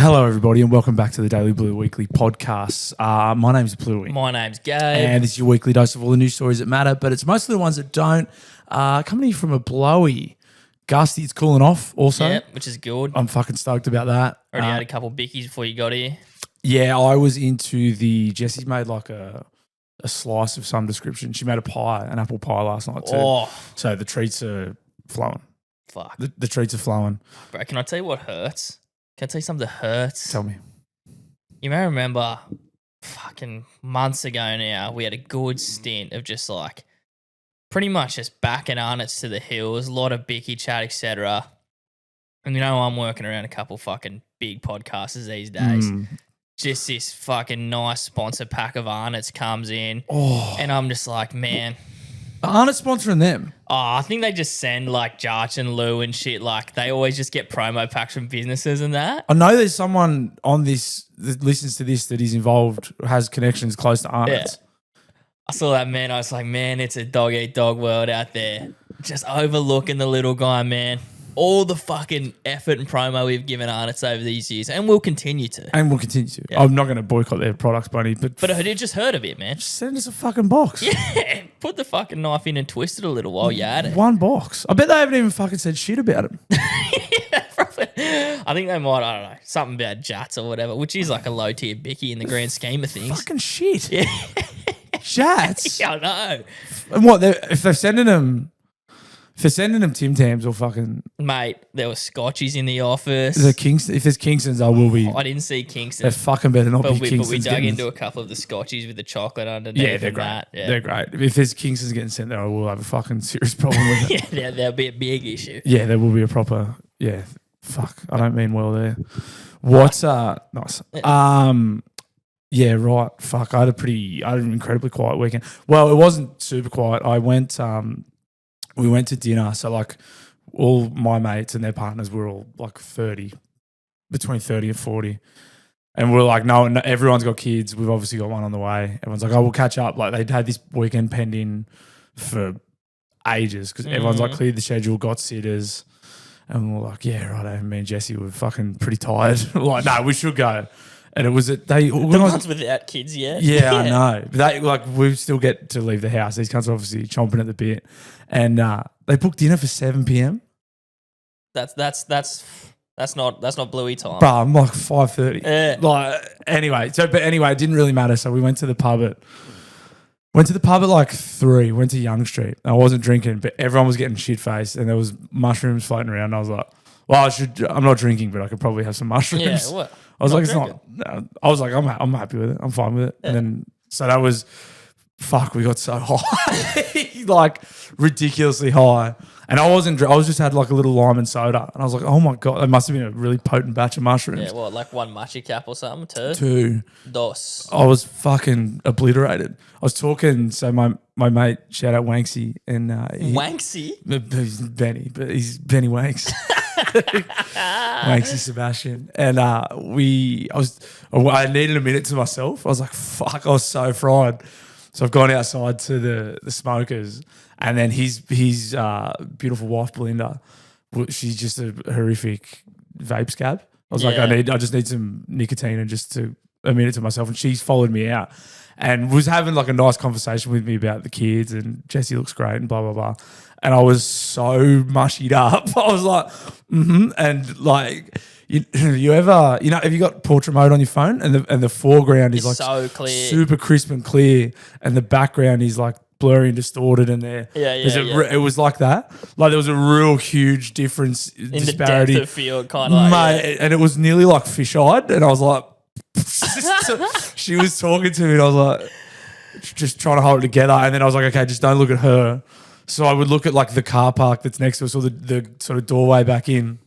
Hello, everybody, and welcome back to the Daily Blue Weekly podcast. My name's Bluey. My name's Gabe. And this is your weekly dose of all the news stories that matter, but it's mostly the ones that don't. Coming in from a blowy gusty, it's cooling off also. Yeah, which is good. I'm fucking stoked about that. Already had a couple bickies before you got here. Yeah, I was into Jessie's made like a slice of some description. She made an apple pie last night too. Oh, So the treats are flowing. fuck. The treats are flowing. Bro, can I tell you what hurts? Can I tell you something that hurts? Tell me. You may remember fucking months ago now, we had a good stint of just like pretty much just backing Arnott's to the hills, a lot of bicky chat, etc. And you know, I'm working around a couple fucking big podcasters these days. Just this fucking nice sponsor pack of Arnott's comes in. Oh. And I'm just like, man. Aren't it sponsoring them? Oh, I think they just send like Jarch and Lou and shit. Like they always just get promo packs from businesses and that. I know there's someone on this that listens to this that is involved, has connections close to Arnott's. Yeah. I saw that, man. I was like, man, it's a dog eat dog world out there. Just overlooking the little guy, man. All the fucking effort and promo we've given Arnott's over these years, and we'll continue to. Yeah. I'm not going to boycott their products, buddy, but I did just heard of it, man. just send us a fucking box. Yeah, put the fucking knife in and twist it a little while you're at it. One box. I bet they haven't even fucking said shit about it. Yeah, probably. I think they might, I don't know, something about Jats or whatever, which is like a low tier bicky in the grand scheme of things. Fucking shit. Yeah. Jats. Yeah, I know. And what, if they're sending them Tim Tams or fucking Mate, there were Scotchies in the office. if there's Kingston's, I will be. I didn't see Kingston. They fucking better not be But we Kingston's. dug into a couple of the Scotchies with the chocolate underneath. Yeah, they're and great. that. Yeah. They're great. If there's Kingston's getting sent there, I will have a fucking serious problem with it. Yeah, there'll be a big issue. Yeah, there will be a proper. Yeah, fuck. I don't mean well there. What's nice? Yeah, right. Fuck. I had an incredibly quiet weekend. Well, it wasn't super quiet. We went to dinner. So like, all my mates and their partners were all like 30, between 30 and 40. And we're like, no, everyone's got kids. We've obviously got one on the way. Everyone's like, oh, we'll catch up. Like they'd had this weekend penned in for ages because everyone's like cleared the schedule, got sitters. And we're like, yeah, right. Me and Jessie were fucking pretty tired. Like, no, we should go. And it was they The organised. ones without kids, yeah. Yeah, I know. But we still get to leave the house. These cunts are obviously chomping at the bit. And they booked dinner for 7 p.m. That's not Bluey time. Bro, I'm like 5:30. Yeah. Anyway, it didn't really matter. So we went to the pub at like 3, went to Young Street. I wasn't drinking, but everyone was getting shit faced and there was mushrooms floating around. And I was like, well, I'm not drinking, but I could probably have some mushrooms. Yeah, what? I was Not like, drinking? it's not. I was like, I'm happy with it. I'm fine with it. Yeah. And then so that was, fuck, we got so high, like ridiculously high. And I wasn't. I was just had like a little lime and soda, and I was like, oh my god, it must have been a really potent batch of mushrooms. Yeah, what, like one Mushie cap or something? Two. Dos. I was fucking obliterated. I was talking. So my mate, shout out Wanksy, and Wanksy? he's Benny, but he's Benny Wanks. Wanksy Sebastian. And I needed a minute to myself. I was like, fuck, I was so fried. So I've gone outside to the smokers, and then his beautiful wife, Belinda, she's just a horrific vape scab. I was like, I just need some nicotine and just a minute to myself. And she's followed me out and was having like a nice conversation with me about the kids and Jessie looks great and blah, blah, blah. And I was so mushied up. I was like, and like, you ever, have you got portrait mode on your phone and the foreground is like so clear, super crisp and clear, and the background is like blurry and distorted, and it was like that. Like there was a real huge difference, disparity the depth of field, kind of like, and it was nearly like fish-eyed, and I was like, she was talking to me, and I was like, just trying to hold it together, and then I was like, okay, just don't look at her. So I would look at like the car park that's next to us, or the sort of doorway back in.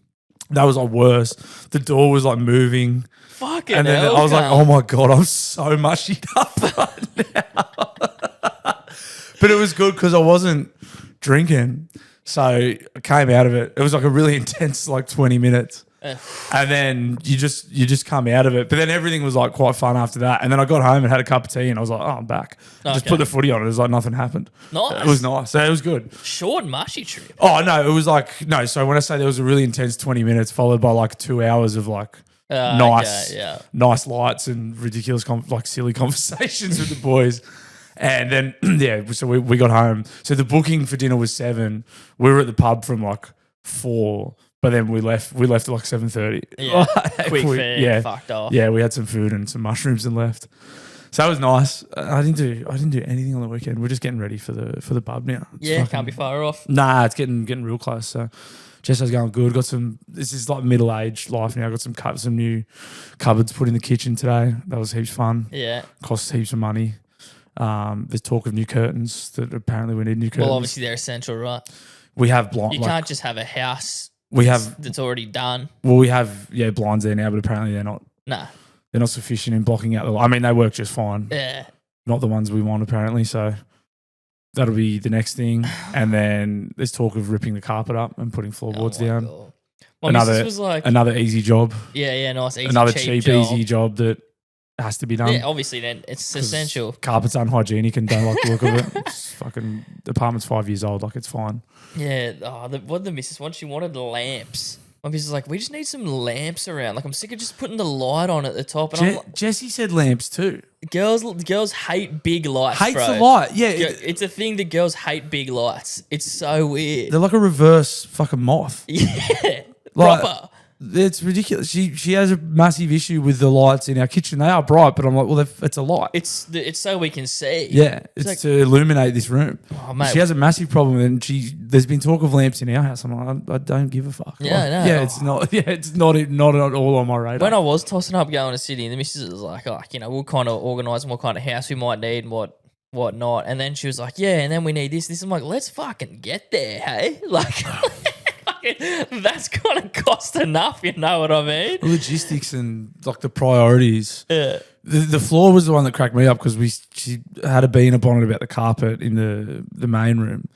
That was like worse. The door was like moving. Fucking and then hell, I was like, oh my God, I'm so mushied up right now. But it was good because I wasn't drinking. So I came out of it. It was like a really intense like 20 minutes. And then you just come out of it. But then everything was like quite fun after that. And then I got home and had a cup of tea and I was like, oh, I'm back. Just put the footy on it. It was like nothing happened. Nice. It was nice. So it was good. Short mushy trip. Oh, no. It was like, no. So when I say there was a really intense 20 minutes followed by like 2 hours of like nice, Okay, yeah. nice lights and ridiculous, silly conversations with the boys. And then, so we got home. So the booking for dinner was 7. We were at the pub from 4, but then we left at 7:30. Yeah, quick food, fucked off. Yeah, we had some food and some mushrooms and left. So that was nice. I didn't do anything on the weekend. We're just getting ready for the pub now. Can't be far off. Nah, it's getting real close. So Jesso's going good. This is like middle-aged life now. I got some new cupboards put in the kitchen today. That was heaps fun. Yeah. Cost heaps of money. There's talk of new curtains that apparently we need new curtains. Well, obviously they're essential, right? We have blinds. You can't just have a house that's already done. Well, we have blinds there now, but apparently they're not. Nah. They're not sufficient in blocking out the light. I mean, they work just fine. Yeah. Not the ones we want apparently. So that'll be the next thing. And then there's talk of ripping the carpet up and putting floorboards down. God. My missus was like, another easy job. Yeah, nice, easy, another cheap cheap easy job that has to be done. Yeah, obviously then it's essential. Carpet's unhygienic and don't like the look of it. It's fucking, the apartment's 5 years old. Like, it's fine. Yeah. What the missus wanted, she wanted lamps. My missus was like, we just need some lamps around. Like, I'm sick of just putting the light on at the top. And I'm like, Jessie said lamps too. Girls hate big lights. Hates bro. the light. Yeah. It's a thing that girls hate big lights. It's so weird. They're like a reverse fucking moth. Yeah. Like, proper. It's ridiculous. She has a massive issue with the lights in our kitchen. They are bright, but I'm like, well, it's a light. It's so we can see. Yeah, it's like, to illuminate this room. Oh, mate. She has a massive problem, and there's been talk of lamps in our house. I'm like, I don't give a fuck. Yeah, like, no. Yeah, it's not. Yeah, it's not at all on my radar. When I was tossing up going to city, the missus was like, we'll kind of organise what kind of house we might need and what not. And then she was like, yeah, and then we need this. I'm like, let's fucking get there, hey? Like. That's gonna cost enough, you know what I mean? Logistics and like the priorities. Yeah. The floor was the one that cracked me up because she had a bee in a bonnet about the carpet in the main room,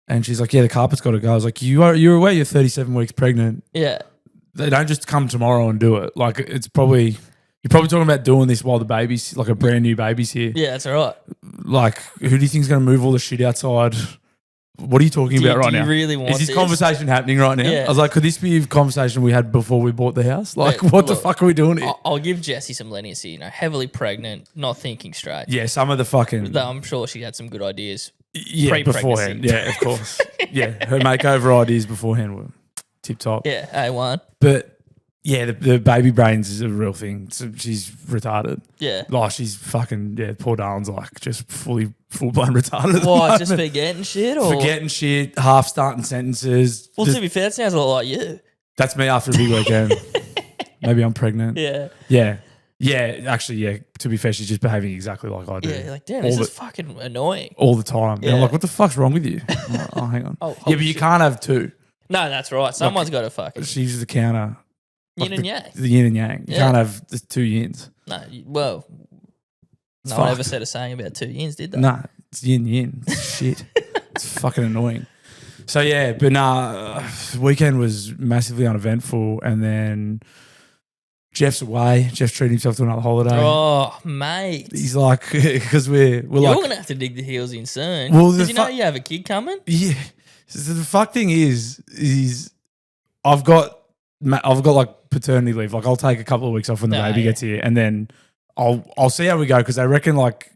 and she's like, "Yeah, the carpet's got to go." I was like, "You're aware you're 37 weeks pregnant? Yeah, they don't just come tomorrow and do it. Like you're probably talking about doing this while the baby's like a brand new baby's here. Yeah, that's all right. Like, who do you think's going to move all the shit outside?" What are you talking about right now? Do you really want Is this conversation happening right now? Yeah. I was like, could this be a conversation we had before we bought the house? Like, what the fuck are we doing here? I'll give Jessie some leniency, heavily pregnant, not thinking straight. Yeah, some of the fucking... I'm sure she had some good ideas. Yeah, beforehand. Yeah, of course. Yeah, her makeover ideas beforehand were tip-top. Yeah, A1. But... yeah, the baby brains is a real thing. So she's retarded. Yeah. Oh, she's fucking, poor Darren's like just full-blown retarded. What, just forgetting shit? Or? Forgetting shit, half starting sentences. Well, to be fair, that sounds a lot like you. That's me after a big weekend. Maybe I'm pregnant. Yeah. Yeah. Yeah, actually, yeah. To be fair, she's just behaving exactly like I do. Yeah, like, damn, this is fucking annoying. All the time. Yeah. I'm like, what the fuck's wrong with you? I'm like, oh, hang on. Yeah, but you can't have two. No, that's right. Someone's got to fucking... She's the counter. Yin and yang. The yin and yang. You can't have the two yins. No, well, no one ever said a saying about two yins, did they? Nah, it's yin yin. It's shit. It's fucking annoying. So yeah, but the weekend was massively uneventful, and then Jeff's away. Jeff treated himself to another holiday. Oh, mate. He's like, because we're You're like, gonna have to dig the heels in soon. Well, because you know you have a kid coming. Yeah. So the fuck thing is I've got like paternity leave. Like I'll take a couple of weeks off when the baby gets here, and then I'll see how we go, because I reckon like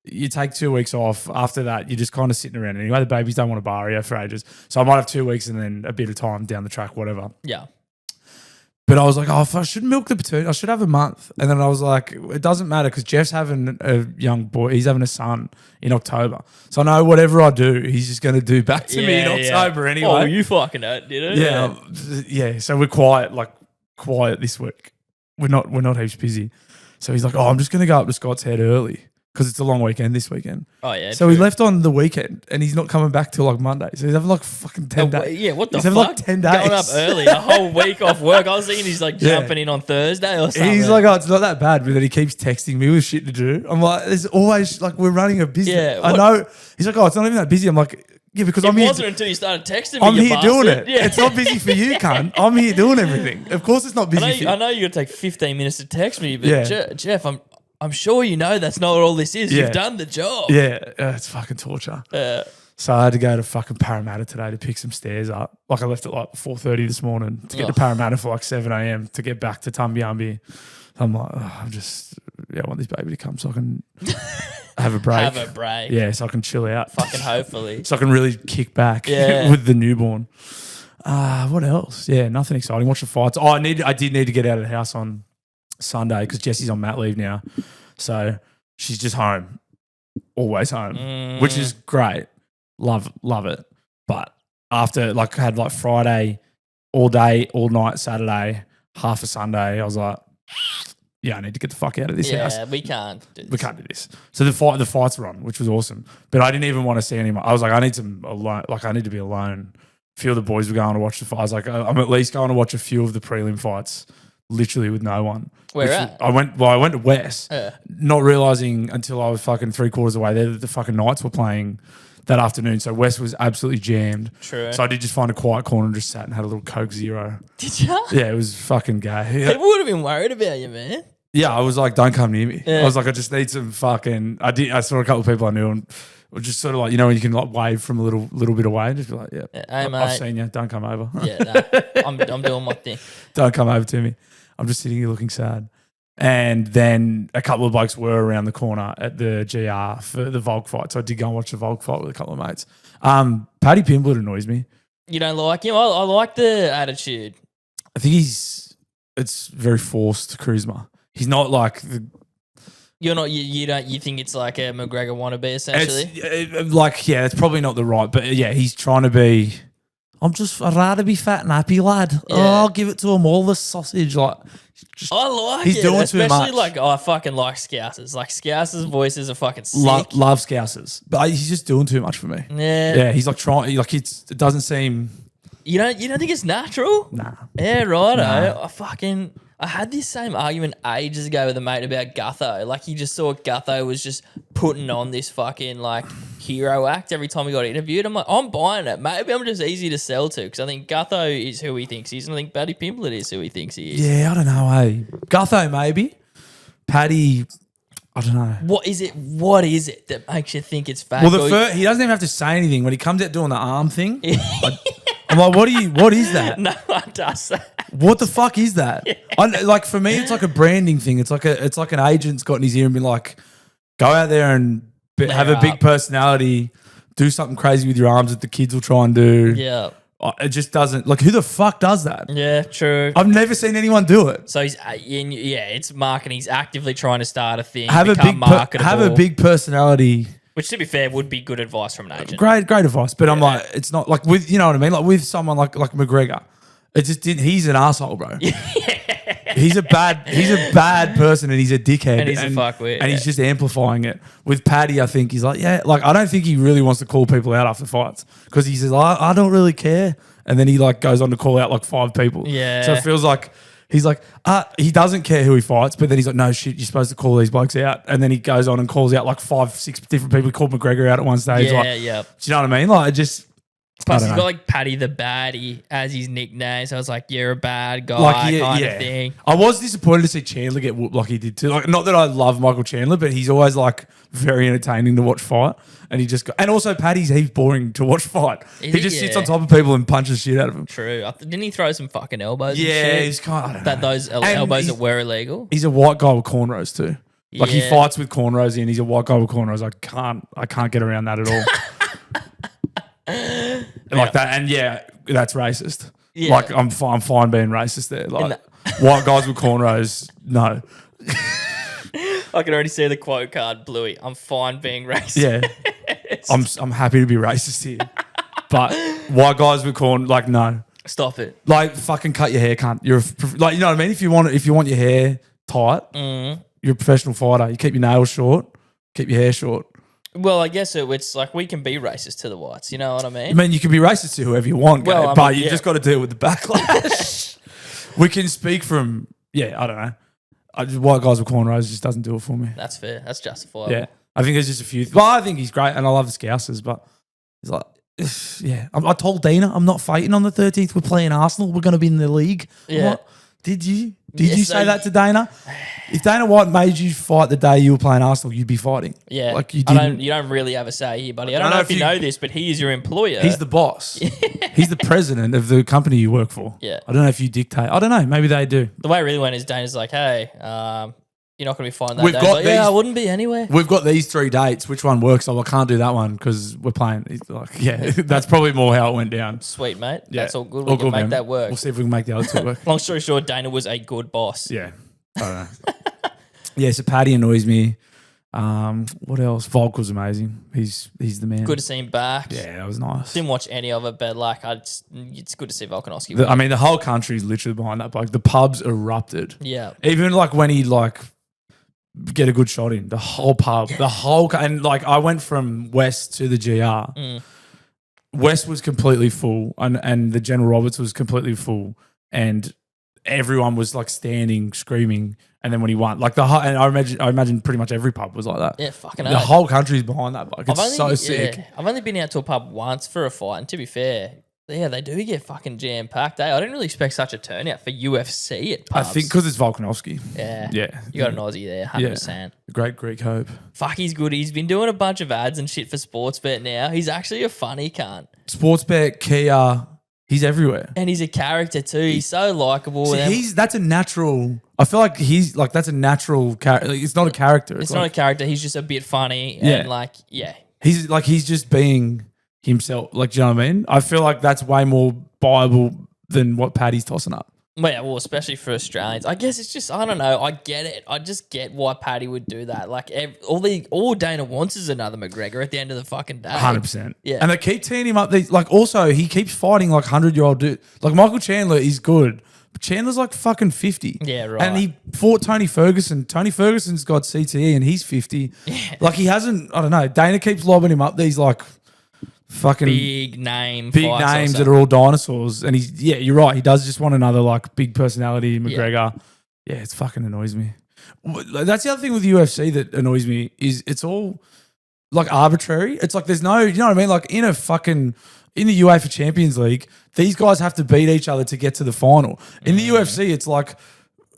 you take 2 weeks off. After that, you're just kind of sitting around anyway. The babies don't want to bar you for ages, so I might have 2 weeks and then a bit of time down the track, whatever. Yeah. But I was like, if I should milk the paternity, I should have a month. And then I was like, it doesn't matter, because Jeff's having a young boy. He's having a son in October. So I know whatever I do, he's just going to do back to me in October anyway. Oh, you fucking know, did it? Yeah. So we're quiet this week. We're not heaps busy. So he's like, I'm just going to go up to Scott's Head early, because it's a long weekend this weekend. Oh, yeah. So he left on the weekend, and he's not coming back till like Monday. So he's having like fucking 10 days. Yeah, what the he's fuck? Having like 10 days. Going up early, a whole week off work. I was thinking he's like jumping in on Thursday or something. He's like, it's not that bad, but then he keeps texting me with shit to do. I'm like, there's always like, we're running a business. Yeah, I know. He's like, it's not even that busy. I'm like, yeah, because I'm here. It wasn't until you started texting me. I'm here doing it. Yeah. It's not busy for you, cunt. I'm here doing everything. Of course, it's not busy for you. I know you got to take 15 minutes to text me, but Jeff, I'm sure you know that's not what all this is. You've done the job. Yeah, it's fucking torture. So I had to go to fucking Parramatta today to pick some stairs up. Like I left at like 4:30 this morning to get to Parramatta for like 7 a.m. to get back to Tumbiumbi. I'm like, I want this baby to come so I can have a break. Have a break. Yeah, so I can chill out. Fucking hopefully. So I can really kick back with the newborn. What else? Yeah, nothing exciting. Watch the fights. Oh, I did need to get out of the house on Sunday because Jessie's on mat leave now. So she's just home. Always home. Which is great. Love it. But after I had like Friday all day, all night, Saturday, half a Sunday, I was like, yeah, I need to get the fuck out of this house. Yeah, we can't do this. We can't do this. So the fights were on, which was awesome. But I didn't even want to see anyone. I was like, I need some alone. Like I need to be alone. A few of the boys were going to watch the fights. I was like, I'm at least going to watch a few of the prelim fights, literally with no one. Where at? I went to West, not realizing until I was fucking 3/4 away there that the fucking Knights were playing that afternoon. So West was absolutely jammed. True. So I did just find a quiet corner and just sat and had a little Coke Zero. Did you? Yeah, it was fucking gay. People would have been worried about you, man. Yeah, I was like, don't come near me. Yeah. I was like, I just need some fucking. I saw a couple of people I knew and were just sort of like, when you can like wave from a little bit away and just be like, yeah, Hey, mate. I've seen you. Don't come over. Yeah, no, I'm doing my thing. Don't come over to me. I'm just sitting here looking sad. And then a couple of blokes were around the corner at the GR for the Volk fight. So I did go and watch the Volk fight with a couple of mates. Paddy Pimblett annoys me. You don't like him? I like the attitude. I think it's very forced charisma. He's not like You're not. You think it's like a McGregor wannabe essentially? It's probably not the right, but yeah, he's trying to be. I'd rather be fat and happy, lad. Yeah. Oh, I'll give it to him all the sausage. Like, I like he's it. doing Especially too much. I fucking like Scousers. Like Scousers' voices are fucking sick. Love Scousers, but he's just doing too much for me. Yeah. He's like trying. Like it doesn't seem. You don't think it's natural? Nah. Yeah, right. Nah. I had this same argument ages ago with a mate about Gutho. Like, he just saw Gutho was just putting on this fucking, like, hero act every time he got interviewed. I'm like, I'm buying it. Maybe I'm just easy to sell to because I think Gutho is who he thinks he is and I think Paddy Pimblett is who he thinks he is. Yeah, I don't know, hey. Gutho, maybe. Paddy, I don't know. What is it that makes you think it's fake? Well, he doesn't even have to say anything. When he comes out doing the arm thing, I'm like, what is that? No one does that. What the fuck is that? Like for me, it's like a branding thing. It's like an agent's got in his ear and been like, go out there and have a big personality, do something crazy with your arms that the kids will try and do. Yeah. It just doesn't. Like, who the fuck does that? Yeah, true. I've never seen anyone do it. So it's marketing. He's actively trying to start a thing, Have a big personality. Which, to be fair, would be good advice from an agent. Great advice. But I'm like, it's not like with, you know what I mean? Like with someone like McGregor, it just didn't. He's an asshole, bro. He's a bad person and he's a dickhead. And he's a fuckwit. And he's just amplifying it. With Paddy, I think he's like, I don't think he really wants to call people out after fights because he says, I don't really care. And then he like goes on to call out like 5 people. Yeah. So it feels like he's like, he doesn't care who he fights, but then he's like, no shit, you're supposed to call these blokes out. And then he goes on and calls out like 5, 6 different people. He called McGregor out at one stage. Yeah, like, yeah. Do you know what I mean? Like, it just. Plus, he's got like Paddy the Baddie as his nickname. So I was like, you're a bad guy kind of thing. I was disappointed to see Chandler get whooped like he did too. Like, not that I love Michael Chandler, but he's always like very entertaining to watch fight. And and also Paddy's he's boring to watch fight. He just sits on top of people and punches shit out of them. True. Didn't he throw some fucking elbows? Yeah, and shit? he's kind of those elbows that were illegal. He's a white guy with cornrows too. Like he fights with cornrows and he's a white guy with cornrows. I can't get around that at all. Like that, and that's racist. Yeah. Like I'm fine being racist there. Like white guys with cornrows, no. I can already see the quote card, Bluey. I'm fine being racist. Yeah, I'm happy to be racist here, but white guys with corn, like no. Stop it. Like fucking cut your hair, cunt. You're like, you know what I mean. If you want your hair tight, you're a professional fighter. You keep your nails short, keep your hair short. Well, I guess it's like we can be racist to the whites. You know what I mean? I mean, you can be racist to whoever you want, well, but you just got to deal with the backlash. We can speak from, I don't know. White guys with cornrows just doesn't do it for me. That's fair. That's justifiable. Yeah. I think there's just a few. Well, I think he's great and I love the Scousers, but he's like, I told Dina I'm not fighting on the 13th. We're playing Arsenal. We're going to be in the league. Yeah. Did you? Did you say that to Dana? If Dana White made you fight the day you were playing Arsenal, you'd be fighting. Yeah. Like you didn't. You don't really have a say here, buddy. I don't know if you know this, but he is your employer. He's the boss. He's the president of the company you work for. Yeah. I don't know if you dictate. I don't know. Maybe they do. The way it really went is Dana's like, hey, you're not going to be fine that We've day. got Like, these- yeah, I wouldn't be anyway. We've got these 3 dates. Which one works? Oh, I can't do that one because we're playing. He's like, yeah, that's probably more how it went down. Sweet, mate. Yeah. That's all good. We can make that work. We'll see if we can make the other 2 work. Long story short, Dana was a good boss. Yeah. I don't know. Yeah, so Paddy annoys me. What else? Volk was amazing. He's the man. Good to see him back. Yeah, that was nice. Didn't watch any of it, but like, it's good to see Volkanovski. The whole country's literally behind that bloke. The pubs erupted. Yeah. Even like when he like get a good shot in, the whole pub, and like I went from West to the GR. West was completely full, and the General Roberts was completely full, and everyone was like standing, screaming. And then when he won, like and I imagine pretty much every pub was like that. Yeah, fucking The hell. whole country's behind that bloke. It's so sick. Yeah, I've only been out to a pub once for a fight, and to be fair, yeah, they do get fucking jam packed. I didn't really expect such a turnout for UFC at pubs. I think because it's Volkanovski. Yeah, Yeah. you got an Aussie there, 100%. The great Greek hope. Fuck, he's good. He's been doing a bunch of ads and shit for Sportsbet now. He's actually a funny cunt, Sportsbet, Kia, he's everywhere. and he's a character too. He's so likable. See, that's a natural. I feel like that's a natural character. Like, it's not a character. It's not a character. He's just a bit funny, Yeah. and like, yeah, He's just being himself. Like, do you know what I mean? I feel like that's way more viable than what Paddy's tossing up. Well, especially for Australians. I guess it's just, I don't know. I get it. I just get why Paddy would do that. Like, all Dana wants is another McGregor at the end of the fucking day. 100%. Yeah. And they keep teeing him up. Like, also, he keeps fighting like 100-year-old dude. Like, Michael Chandler is good, but Chandler's like fucking 50. Yeah, right. And he fought Tony Ferguson. Tony Ferguson's got CTE and he's 50. Yeah. Like, he hasn't, I don't know. Dana keeps lobbing him up these like fucking Big names names that are all dinosaurs. And you're right. He does just want another like big personality McGregor. Yeah, it's fucking annoys me. That's the other thing with UFC that annoys me is it's all like arbitrary. It's like there's no, you know what I mean? Like in the UEFA Champions League, these guys have to beat each other to get to the final. In the UFC, it's like,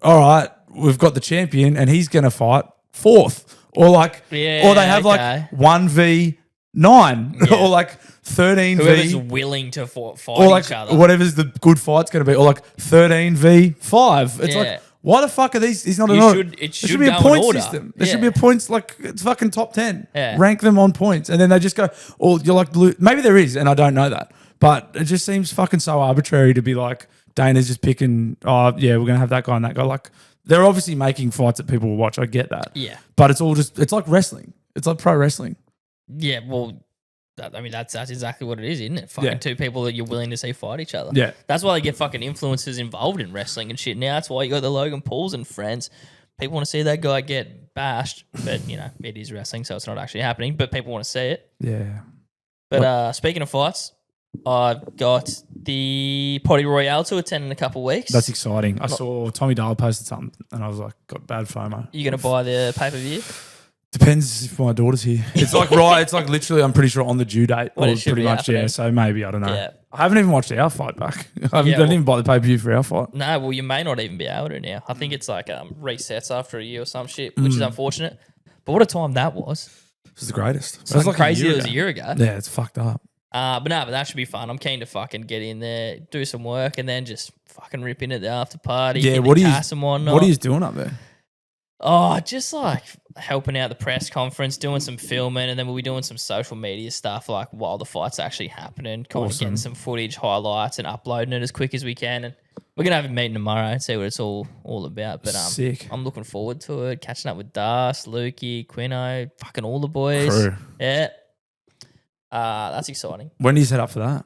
all right, we've got the champion and he's going to fight 4th. Or like, or they have like 1v9 or like 13v. Whoever's willing to fight or like each other. whatever's the good fight's going to be. Or like 13v5. It's like, why the fuck are these? It's not an order. It There should be a go in point order. system. There should be a points, like it's fucking top 10. Yeah. Rank them on points. And then they just go, or you're like, maybe there is, and I don't know that. But it just seems fucking so arbitrary to be like, Dana's just picking, oh, yeah, we're going to have that guy and that guy. Like, they're obviously making fights that people will watch. I get that. Yeah. But it's all just, it's like wrestling. It's like pro wrestling. Yeah, well, that's exactly what it is, isn't it? Fucking two people that you're willing to see fight each other. Yeah. That's why they get fucking influencers involved in wrestling and shit now. That's why you got the Logan Pauls and friends. People want to see that guy get bashed, but, you know, it is wrestling, so it's not actually happening, but people want to see it. Yeah. But speaking of fights, I've got the Potty Royale to attend in a couple of weeks. That's exciting. I saw Tommy Dahl posted something and I was like, got bad FOMO. You going to buy the pay-per-view? Depends if my daughter's here. It's like it's like literally, I'm pretty sure on the due date. Well, Or it should pretty be much, happening. yeah. So maybe, I don't know. Yeah. I haven't even watched our fight back. I didn't even buy the pay-per-view for our fight. No, well, you may not even be able to now. I think it's like resets after a year or some shit, which is unfortunate. But what a time that was. It was the greatest. It's like crazy it was a year ago. Yeah, it's fucked up. But that should be fun. I'm keen to fucking get in there, do some work, and then just fucking rip into the after party. Yeah, hit what the are you- cast and whatnot. What are you doing up there? Oh, just like helping out the press conference, doing some filming, and then we'll be doing some social media stuff like while the fight's actually happening, kind of Awesome. getting some footage, highlights, and uploading it as quick as we can. And we're gonna have a meeting tomorrow and see what it's all about. But Sick. I'm looking forward to it. Catching up with Das, Lukey, Quino, fucking all the boys. Crew. Yeah. That's exciting. When do you set up for that?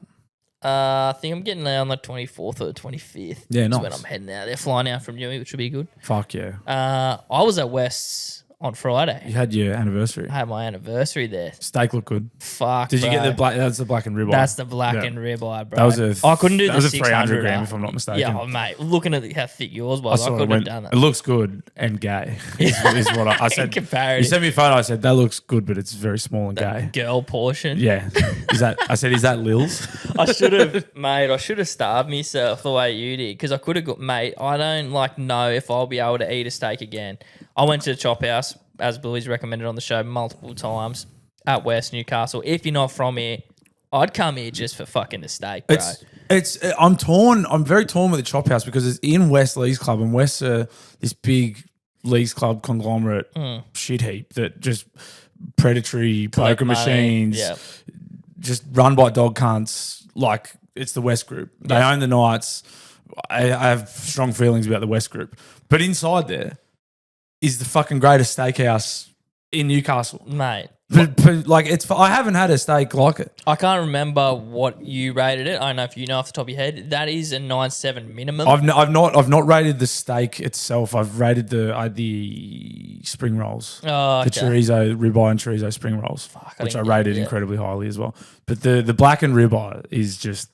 I think I'm getting there on the 24th or the 25th. Yeah, That's nice. when I'm heading out. They're flying out from Newey, which will be good. Fuck yeah. I was at West's on Friday. You had your anniversary. I had my anniversary there. Steak looked good. Fuck. Did you get bro. the black? That's the black and ribeye. That's the black Yeah. and ribeye, bro. That was a. I couldn't do that the was a 600 300 gram, if I'm not mistaken. Yeah, oh, mate. Looking at how thick yours I was, I saw it. couldn't Went, have done it it. looks good and gay. Is what I said. In comparison, You sent me a photo. I said that looks good, but it's very small and gay. girl portion. Yeah. Is that? I said, is that Lil's? I should have, mate. I should have starved myself the way you did because I could have got, mate. I don't know if I'll be able to eat a steak again. I went to the Chophouse, as Bluey's recommended on the show multiple times at West Newcastle. If you're not from here, I'd come here just for fucking the steak, bro. I'm torn. I'm very torn with the Chophouse because it's in West Leagues Club, and West's this big Leagues Club conglomerate shit heap that just predatory Collect poker money. machines, Yeah. just run by dog cunts. Like it's the West Group. They own the Knights. I have strong feelings about the West Group, but inside there is the fucking greatest steakhouse in Newcastle, Mate. But like I haven't had a steak like it. I can't remember what you rated it. I don't know if you know off the top of your head. That is a 9.7 minimum. I've not rated the steak itself. I've rated the spring rolls, Oh, the okay. chorizo ribeye and chorizo spring rolls, I which I didn't rated get it. incredibly highly as well. But the black and ribeye is just.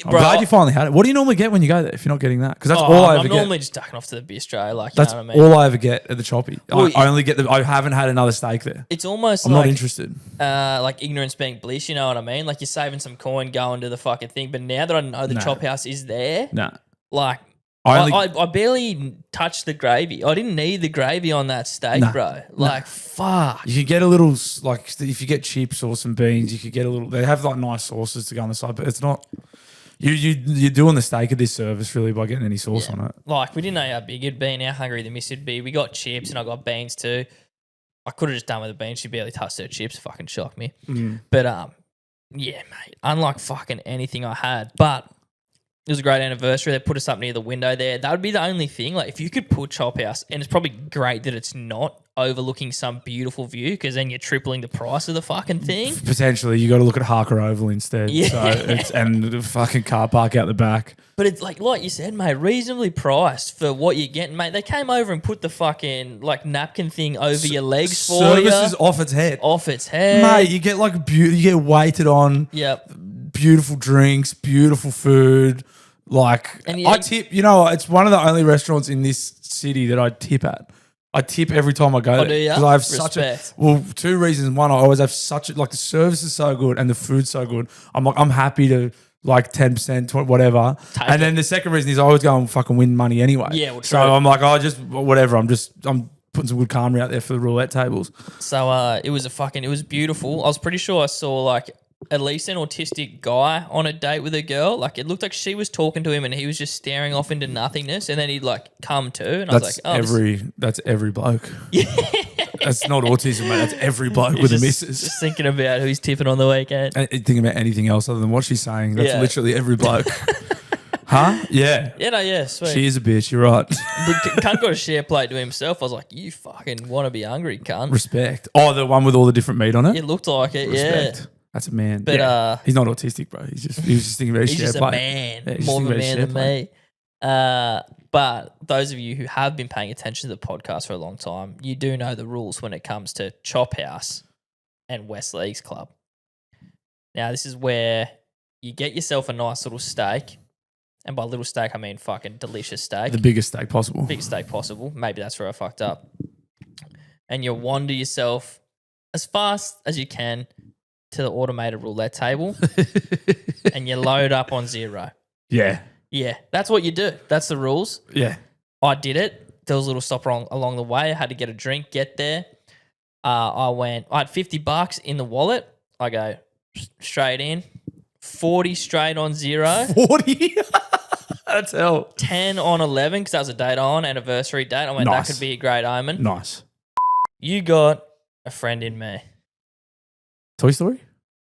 I'm Bro, glad you finally had it. What do you normally get when you go there if you're not getting that? Because that's Oh, all I ever I'm get. normally just ducking off to the bistro, like, you That's know what I mean? all I ever get at the Choppy. Well, I only get I haven't had another steak there. It's almost I'm like not interested. like ignorance being bliss, you know what I mean? Like you're saving some coin going to the fucking thing, but now that I know the No. Chophouse is there, Nah. like I I barely touched the gravy. I didn't need the gravy on that steak, Nah. bro. Like fuck. You could get a little, like, if you get chips or some beans, you could get a little. They have like nice sauces to go on the side, but it's not. You're doing the steak a disservice really by getting any sauce Yeah. on it. Like we didn't know how big it'd be and how hungry the miss would be. We got chips and I got beans too. I could have just done with the beans. She barely touched her chips. Fucking shocked me. But yeah, mate. Unlike fucking anything I had, but it was a great anniversary. They put us up near the window there. That would be the only thing. Like, if you could put Chophouse, and it's probably great that it's not overlooking some beautiful view, because then you're tripling the price of the fucking thing. Potentially, you got to look at Harker Oval instead. Yeah. So and the fucking car park out the back. But it's like you said, mate, reasonably priced for what you're getting, mate. They came over and put the fucking like napkin thing over your legs for you. Services off its head. Off its head. Mate, you get like you get weighted on. Yep. Beautiful drinks, beautiful food. Like And I tip, it's one of the only restaurants in this city that I tip at. I tip every time I go there. do ya? Because I have Respect. two reasons. One, I always have the service is so good and the food's so good. I'm happy to like 10%, whatever. Take and it. then the second reason is I always go and fucking win money anyway. Yeah, well, so true. I'm like, whatever. I'm putting some good karma out there for the roulette tables. So it was beautiful. I was pretty sure I saw like at least an autistic guy on a date with a girl. Like it looked like she was talking to him and he was just staring off into nothingness, and then he'd like come to, and I was like, oh, That's every bloke. Yeah. That's not autism, mate. That's every bloke with a missus. Just thinking about who's tipping on the weekend. Thinking about anything else other than what she's saying. That's Yeah. literally every bloke. Huh? Yeah. Yeah, sweet. She is a bitch. You're right. But cunt got a share plate to himself. I was like, you fucking want to be hungry, cunt. Respect. Oh, the one with all the different meat on it? It looked like it, Respect. yeah. That's a man. But, Yeah. He's not autistic, bro. He was just thinking about his He's share just plate. a man, Yeah, he's more of a just thinking about man his than share me. But those of you who have been paying attention to the podcast for a long time, you do know the rules when it comes to Chophouse and West Leagues Club. Now, this is where you get yourself a nice little steak, and by little steak, I mean fucking delicious steak. The biggest steak possible. Biggest steak possible. Maybe that's where I fucked up. And you wander yourself as fast as you can to the automated roulette table, and you load up on 0. Yeah. Yeah, that's what you do. That's the rules. Yeah. I did it. There was a little stop along the way. I had to get a drink, get there. I had $50 in the wallet. I go straight in. 40 straight on 0. 40? That's hell. 10 on 11 because that was a date on, anniversary date. I went, Nice. that could be a great omen. Nice. You got a friend in me. Toy Story?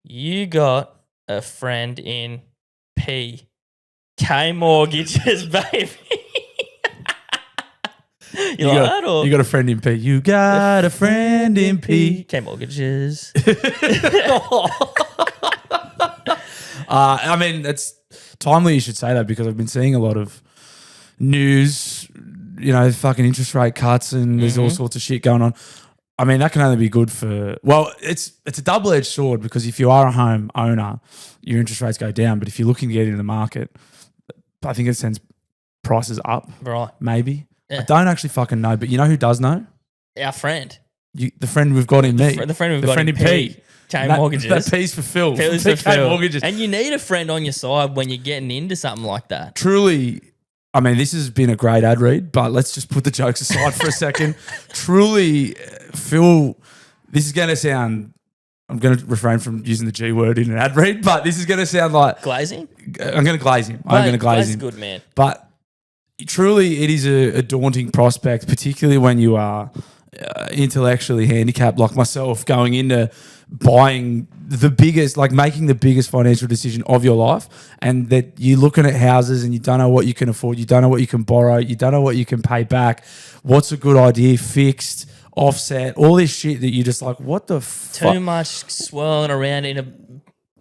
You got a friend in P. K Mortgages, baby. You like that? Or? You got a friend in P. You got a friend in P. K Mortgages. I mean, it's timely you should say that because I've been seeing a lot of news fucking interest rate cuts and there's all sorts of shit going on. I mean, that can only be good for, well, it's a double-edged sword because if you are a home owner, your interest rates go down. But if you're looking to get into the market, I think it sends prices up. Right. Maybe. Yeah. I don't actually fucking know, but you know who does know? Our friend. The friend we've got in me. The friend we've got in P. K Mortgages. That P's for Phil. Phil's for K Phil. Mortgages. And you need a friend on your side when you're getting into something like that. Truly, I mean, this has been a great ad read, but let's just put the jokes aside for a second. Truly, Phil, this is going to sound, I'm going to refrain from using the G word in an ad read, but this is going to sound like... Glazing? I'm going to glaze him. I'm going to glaze him. Good, man. But truly, it is a daunting prospect, particularly when you are intellectually handicapped like myself, going into buying the biggest, like making the biggest financial decision of your life, and that you're looking at houses and you don't know what you can afford, you don't know what you can borrow, you don't know what you can pay back, what's a good idea, fixed, offset, all this shit that you're just like, what the fuck? Too much swirling around in a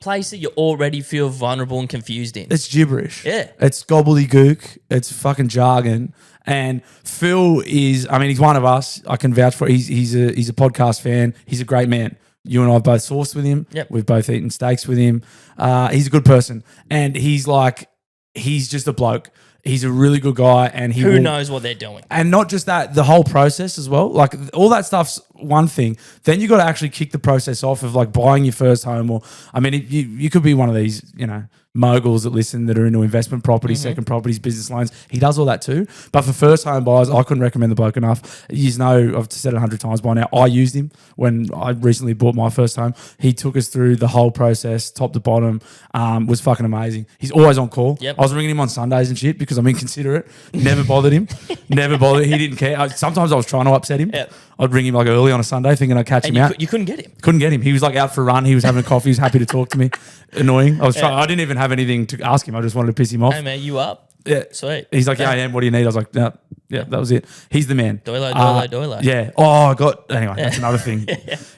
place that you already feel vulnerable and confused in. It's gibberish. Yeah. It's gobbledygook. It's fucking jargon. And Phil is, I mean, he's one of us. I can vouch for it. He's a podcast fan. He's a great man. You and I have both sourced with him. Yep. We've both eaten steaks with him. He's a good person. And he's just a bloke. He's a really good guy. And who knows what they're doing. And not just that, the whole process as well. Like all that stuff's one thing. Then you got to actually kick the process off of like buying your first home, or, I mean, you could be one of these, moguls that listen that are into investment properties, second properties, business loans. He does all that too. But for first home buyers, I couldn't recommend the bloke enough. You know, I've said it 100 times by now. I used him when I recently bought my first home. He took us through the whole process, top to bottom. Was fucking amazing. He's always on call. Yep. I was ringing him on Sundays and shit because I'm inconsiderate. Never bothered him. Never bothered. He didn't care. Sometimes I was trying to upset him. Yep. I'd ring him like early on a Sunday thinking I'd catch him out. You couldn't get him. Couldn't get him. He was like out for a run. He was having a coffee. He was happy to talk to me. Annoying. I was trying. I didn't even have anything to ask him. I just wanted to piss him off. Hey, man, you up? Yeah. Sweet. He's like, yeah, I am. What do you need? I was like, no. Yeah, that was it. He's the man. Doilo. Yeah. Oh, I got... Anyway, that's another thing.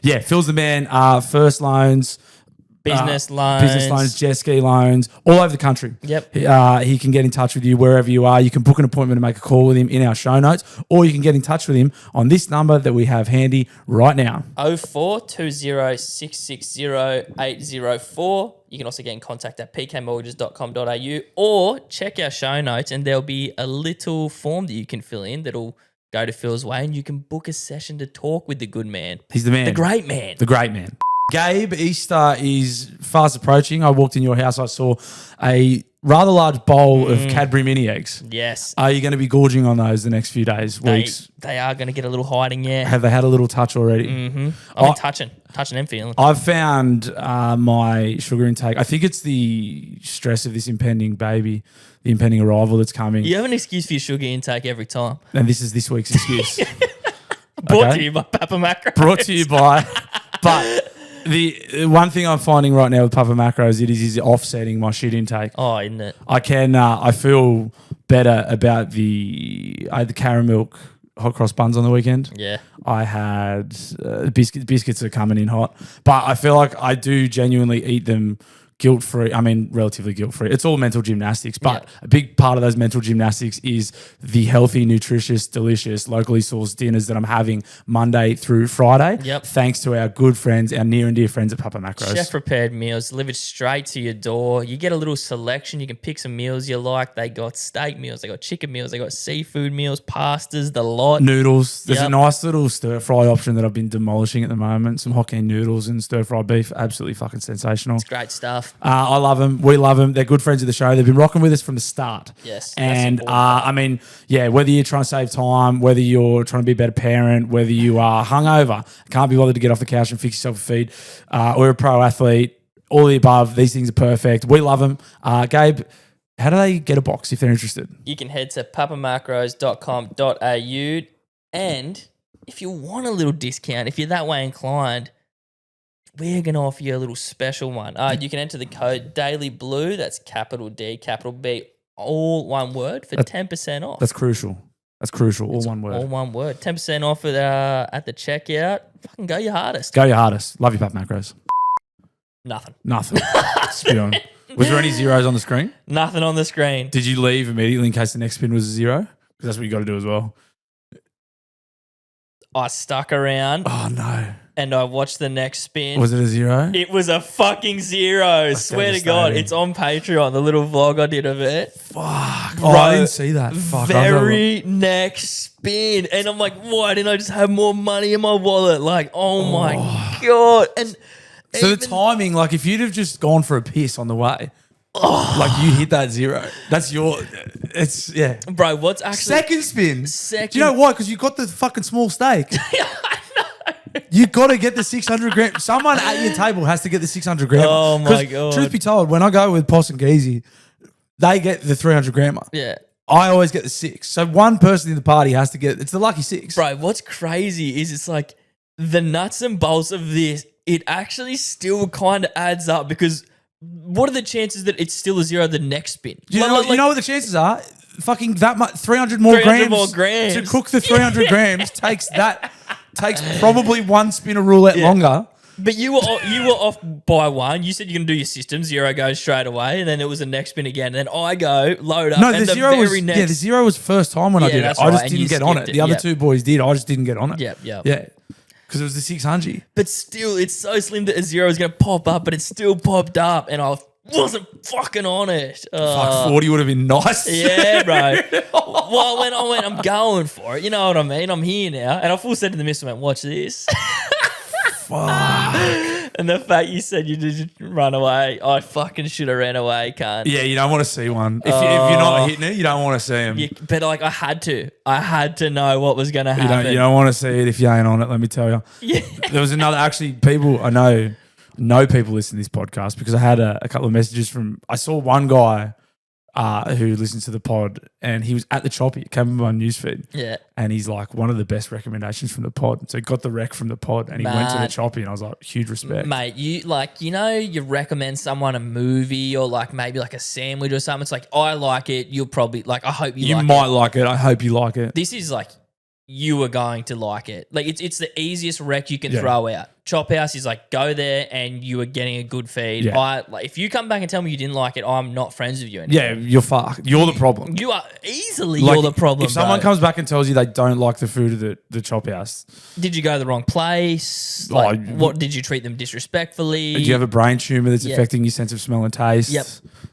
Yeah, Phil's the man. First loans... Business loans, jet ski loans, all over the country. Yep. He can get in touch with you wherever you are. You can book an appointment to make a call with him in our show notes, or you can get in touch with him on this number that we have handy right now. 0420 You can also get in contact at pkmortgages.com.au, or check our show notes and there'll be a little form that you can fill in that'll go to Phil's way, and you can book a session to talk with the good man. He's the man. The great man. The great man. Gabe, Easter is fast approaching. I walked in your house. I saw a rather large bowl of Cadbury mini eggs. Yes. Are you going to be gorging on those the next few days, weeks? They are going to get a little hiding, yeah. Have they had a little touch already? Mm-hmm. I've been touching and feeling. I've found my sugar intake. I think it's the stress of this impending baby, the impending arrival that's coming. You have an excuse for your sugar intake every time. And this is this week's excuse. Brought to you by Papa Macros. Brought to you by... But... The one thing I'm finding right now with Papa Macros, it is offsetting my shit intake. Oh, isn't it? I feel better about I had the caramel hot cross buns on the weekend. Yeah. I had biscuits are coming in hot, but I feel like I do genuinely eat them guilt-free. I mean, relatively guilt-free. It's all mental gymnastics, but a big part of those mental gymnastics is the healthy, nutritious, delicious, locally sourced dinners that I'm having Monday through Friday. Yep. Thanks to our good friends, our near and dear friends at Papa Macros. Chef-prepared meals delivered straight to your door. You get a little selection. You can pick some meals you like. They got steak meals. They got chicken meals. They got seafood meals, pastas, the lot. Noodles. There's a nice little stir-fry option that I've been demolishing at the moment. Some Hokkien noodles and stir-fried beef. Absolutely fucking sensational. It's great stuff. I love them. We love them. They're good friends of the show. They've been rocking with us from the start. Yes. And I mean, yeah, whether you're trying to save time, whether you're trying to be a better parent, whether you are hungover, can't be bothered to get off the couch and fix yourself a feed, or a pro athlete, all the above, these things are perfect. We love them. Gabe, how do they get a box if they're interested? You can head to papamacros.com.au, and if you want a little discount, if you're that way inclined, we're going to offer you a little special one. You can enter the code DailyBlue, that's capital D, capital B, all one word, for 10% off. That's crucial. All one word. All one word. 10% off at the checkout. Fucking go your hardest. Go your hardest. Love you, Pap Macros. Nothing. Spit on. Was there any zeros on the screen? Nothing on the screen. Did you leave immediately in case the next spin was a zero? Because that's what you got to do as well. I stuck around Oh, no. and I watched the next spin. Was it a 0? It was a fucking 0. Swear to God. devastating. It's on Patreon, the little vlog I did of it. Fuck. Bro, I didn't see that. Fuck. Very next spin. And I'm like, why didn't I just have more money in my wallet? Like, oh my God. And So the timing, like if you'd have just gone for a piss on the way, like you hit that 0. That's it's, yeah. Bro, what's actually... Second spin. Second- Do you know why? Because you got the fucking small steak. You got to get the 600 gram. Someone at your table has to get the 600 gram. Oh my God. Truth be told, when I go with Poss and Geezy, they get the 300 grammer. Yeah. I always get the 6. So one person in the party has to get, it's the lucky 6. Bro, what's crazy is it's like the nuts and bolts of this, it actually still kind of adds up because what are the chances that it's still a 0 the next spin? You know what the chances are? Fucking that much, 300 more 300 grams. more grams. To cook the 300 grams takes probably one spin of roulette longer. But you were off by 1. You said you're going to do your system. 0 goes straight away. And then it was the next spin again. And then I go, load up. No, and the 0 was, next... the 0 was first time when I did it. that's I just right, and didn't you get on it. skipped The other Yep. two boys did. I just didn't get on it. Yep. Yeah. Because it was the 600. But still, it's so slim that a 0 is going to pop up, but it still popped up. And I wasn't fucking on it. Fuck, 40 would have been nice. Yeah, bro. Well, I went, I'm going for it. You know what I mean? I'm here now. And I full said to the missus, I went, watch this. Fuck. And the fact you said you did run away, I fucking should have ran away, cunt. Yeah, you don't want to see one. If you're not hitting it, you don't want to see them. But like, I had to know what was going to happen. You don't want to see it if you ain't on it, let me tell you. Yeah. There was people I know people listen to this podcast because I had a couple of messages I saw one guy who listens to the pod and he was at the Choppy. It came on my newsfeed. Yeah. And he's like, one of the best recommendations from the pod. So he got the rec from the pod and he went to the Choppy and I was like, huge respect. Mate, you recommend someone a movie or like maybe like a sandwich or something. It's like, I like it. You'll probably like, I hope you like it. You might like it. I hope you like it. This is like, you are going to like it. Like it's the easiest rec you can throw out. Chophouse is like, go there and you are getting a good feed. Yeah. If you come back and tell me you didn't like it, I'm not friends with you anymore. Yeah, you're fucked. You're the problem. You are easily Like, you're the problem. If someone bro. comes back and tells you they don't like the food of the Chophouse, Did you go to the wrong place? What did you treat them disrespectfully? do you have a brain tumor that's affecting your sense of smell and taste? Yep.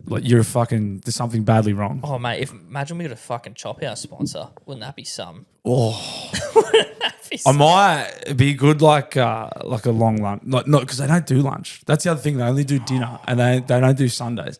Like there's something badly wrong. Oh mate, imagine we got a fucking Chophouse sponsor. Wouldn't that be some? Oh. Wouldn't that be I some? might be good like a long lunch. Like, no, because they don't do lunch. That's the other thing. They only do dinner and they don't do Sundays.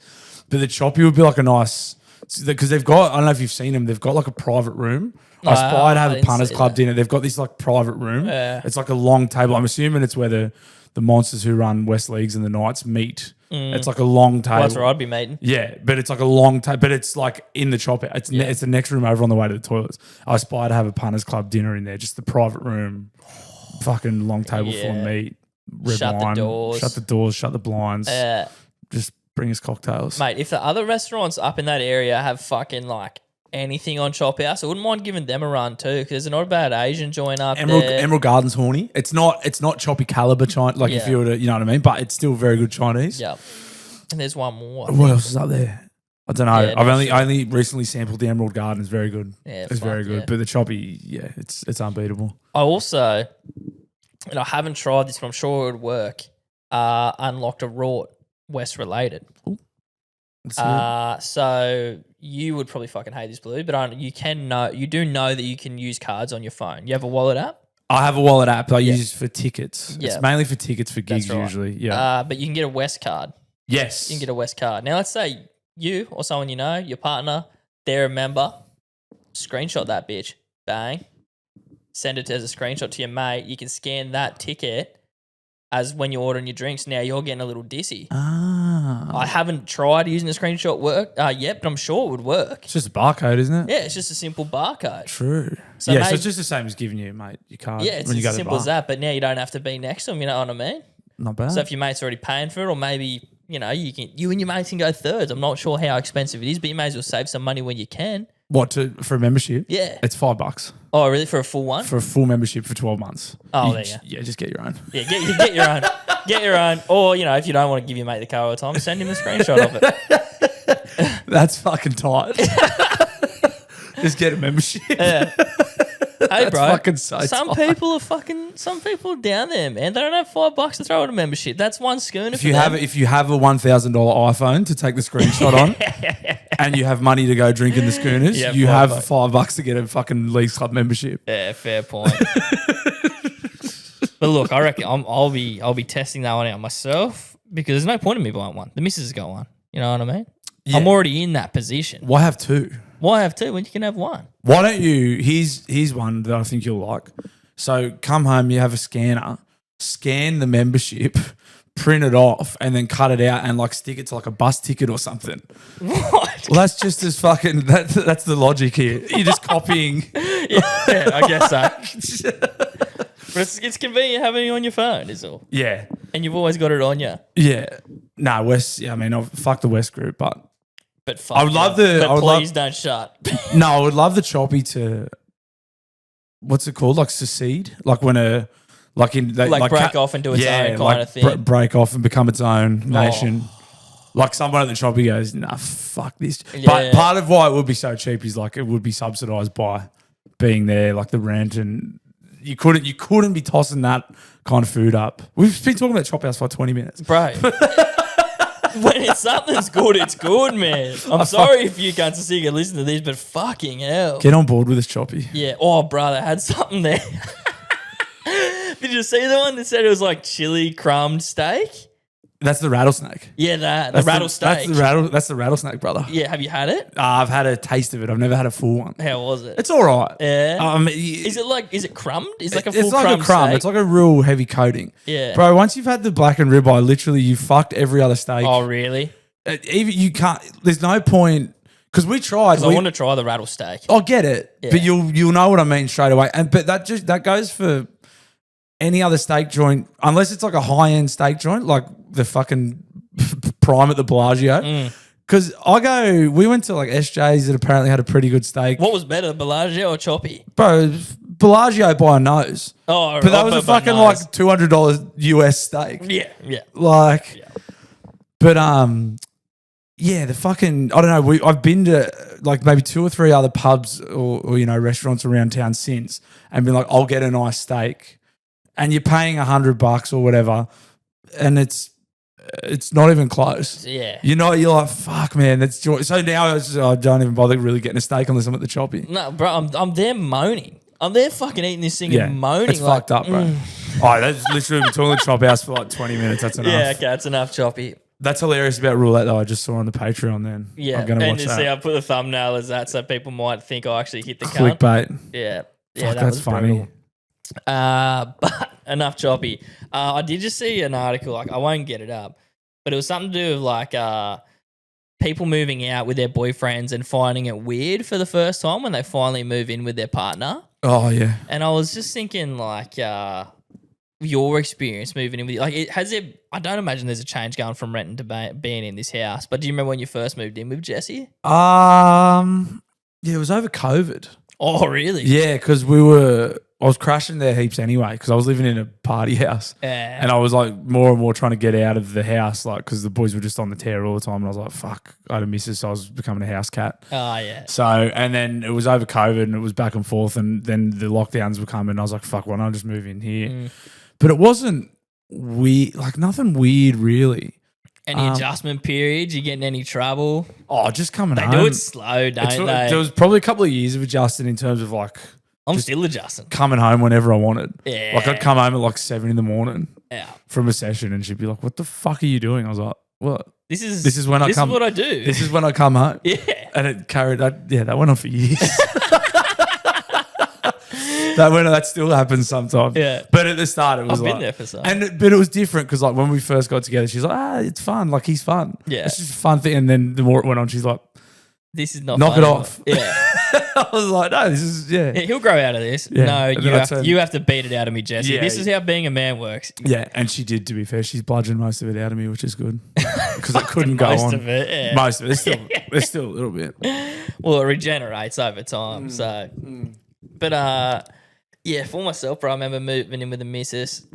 But the Choppy would be like a nice, because they've got, I don't know if you've seen them, they've got like a private room. I aspire to have a punters club dinner. They've got this like private room. Yeah. It's like a long table. I'm assuming it's where the monsters who run West Leagues and the Knights meet. It's like a long table. Well, that's where I'd be meeting. Yeah, but it's like a long table, but it's like in the Chopper. It's the next room over on the way to the toilets. I aspire to have a punters club dinner in there, just the private room, fucking long table full of meat, red Shut the wine, doors. shut the blinds, just bring us cocktails. Mate, if the other restaurants up in that area have fucking like anything on Chophouse, I wouldn't mind giving them a run too, because there's not a bad Asian joint up there. Emerald Garden's horny. It's not Choppy caliber Chinese, like if you were to, you know what I mean, but it's still very good Chinese. Yep. And there's one more. What else is up there? I don't know. Yeah, I've not only recently sampled the Emerald Garden. It's very good. Yeah, it's very good. yeah. But the Choppy, it's unbeatable. I also, and I haven't tried this, but I'm sure it would work, unlocked a Rort West related. Let's see it. So you would probably fucking hate this, Blue, but you do know that you can use cards on your phone. You have a wallet app? I have a wallet app that I use for tickets. Yeah. It's mainly for tickets for gigs That's right. usually. Yeah. But you can get a West card. Yes. You can get a West card. Now, let's say you or someone you know, your partner, they're a member, screenshot that bitch, bang, send it as a screenshot to your mate. You can scan that ticket as when you're ordering your drinks. Now you're getting a little dissy. I haven't tried using the screenshot yet, but I'm sure it would work. It's just a barcode, isn't it? Yeah, it's just a simple barcode. True. So so maybe- it's just the same as giving you, mate, your card. Yeah, it's when you go as to the simple bar. as that, but now you don't have to be next to them, you know what I mean? Not bad. So if your mate's already paying for it, or maybe, you and your mates can go thirds. I'm not sure how expensive it is, but you may as well save some money when you can. For a membership? Yeah. It's $5 Oh, really? For a full one? for a full membership for 12 months. Oh, there you go. Yeah, just get your own. Yeah, get your own. Get your own. Or, if you don't want to give your mate the car all the time, send him a screenshot of it. That's fucking tight. Just get a membership. Yeah. Hey, That's bro. fucking so Some tight. people are down there, man. They don't have $5 to throw at a membership. That's one schooner. If you have a $1,000 iPhone to take the screenshot on, and you have money to go drink in the schooners, Yeah, you have $5. $5 to get a fucking Leagues Club membership. Yeah, fair point. But look, I reckon I'll be testing that one out myself because there's no point in me buying one. The missus has got one. You know what I mean? Yeah. I'm already in that position. Why have two? Why have two when you can have one? Why don't you? Here's one that I think you'll like. So come home, you have a scanner, scan the membership, print it off, and then cut it out and like stick it to like a bus ticket or something. What? Well, that's just as fucking. That's the logic here. You're just copying. Yeah, I guess so. But it's convenient having it on your phone, is all. Yeah, And you've always got it on you. yeah. No, West. Yeah, I mean, fuck the West group, but But fuck I would love yeah. the- But I would please love- don't shut. no, I would love the choppy to. What's it called? Like secede, like when a. Like in Like break off and do its own kind of thing. break off and become its own nation. Like someone at the choppy goes, nah, fuck this. Yeah. But part of why it would be so cheap is like it would be subsidised by being there, like the rent, and you couldn't be tossing that kind of food up. We've been talking about Chophouse for 20 minutes. Bro. When it's something's good, it's good, man. I'm sorry if you guys are sick and listen to this, but fucking hell. Get on board with this choppy. Yeah. Oh, bro, they had something there. Did you see the one that said it was like chili crumbed steak? That's the rattlesnake. Yeah, the That's rattlesnake. That's the rattlesnake, brother. Yeah, have you had it? I've had a taste of it. I've never had a full one. How was it? It's all right. Yeah. Is it crumbed? Is it like a full it's like crumb a crumb. steak? It's like a real heavy coating. Yeah. Bro, once you've had the blackened ribeye, literally you fucked every other steak. Oh, really? Even you can't. There's no point because we tried. I want to try the rattlesnake. I get it, Yeah. but you'll know what I mean straight away. And but that goes for any other steak joint, unless it's like a high end steak joint, like the fucking Prime at the Bellagio. Because we went to like SJ's that apparently had a pretty good steak. What was better, Bellagio or Choppy? Bro, Bellagio by a nose. Oh, But that was a fucking like $200 US steak. Yeah. Like, but yeah, the fucking I don't know. I've been to like maybe 2 or 3 other pubs or you know restaurants around town since, and been like, I'll get a nice steak, and you're paying $100 or whatever, and it's not even close. Yeah. You know, you're like, fuck, man. That's joy. So now I don't even bother really getting a steak unless I'm at the choppy. No, bro, I'm there moaning. I'm there fucking eating this thing Yeah, and moaning. it's fucked up, bro. Oh, that's literally been talking to Chophouse for like 20 minutes. That's enough. Yeah, okay, that's enough, Choppy. That's hilarious about Roulette, though. I just saw on the Patreon then. Yeah, I'm going to and watch you that. see, I put the thumbnail as that so people might think I actually hit the cunt. Clickbait. Yeah. Yeah, Fuck, that that's was funny. brutal. But enough Choppy. I did just see an article, like I won't get it up, but it was something to do with like people moving out with their boyfriends and finding it weird for the first time when they finally move in with their partner. Oh, yeah. And I was just thinking like your experience moving in with I don't imagine there's a change going from renting to being in this house, but do you remember when you first moved in with Jesse? Yeah, it was over COVID. Oh, really? Yeah, because I was crashing there heaps anyway because I was living in a party house. Yeah. And I was like more and more trying to get out of the house, like because the boys were just on the tear all the time. And I was like, fuck, I had a missus, so I was becoming a house cat. Oh, yeah. So, and then it was over COVID and it was back and forth. And then the lockdowns were coming. And I was like, fuck, why don't I just move in here? But it wasn't weird, like nothing weird really. Any adjustment periods? You getting any trouble? Oh, just coming home. They do it slow, don't they? There was probably a couple of years of adjusting in terms of like I'm still adjusting. coming home whenever I wanted. Yeah. Like I'd come home at like 7 a.m. Yeah. from a session and she'd be like, what the fuck are you doing? I was like, what? This is when I this come. is what I do. This is when I come home. Yeah. And it carried, that went on for years. That still happens sometimes. Yeah. But at the start, it was I've like. been there for some. But it was different because like when we first got together, she's like, it's fun. Like he's fun. Yeah. It's just a fun thing. And then the more it went on, she's like, This is not knock fun it anymore. off. Yeah. I was like, no, this is, Yeah, he'll grow out of this. Yeah. No, And then I you have to beat it out of me, Jesse. Yeah. This is how being a man works. Yeah, and she did, to be fair. She's bludgeoned most of it out of me, which is good. Because I couldn't go Most on. of it, yeah. Most of it. There's still a little bit. Well, it regenerates over time. So, but yeah, for myself, bro, I remember moving in with the missus.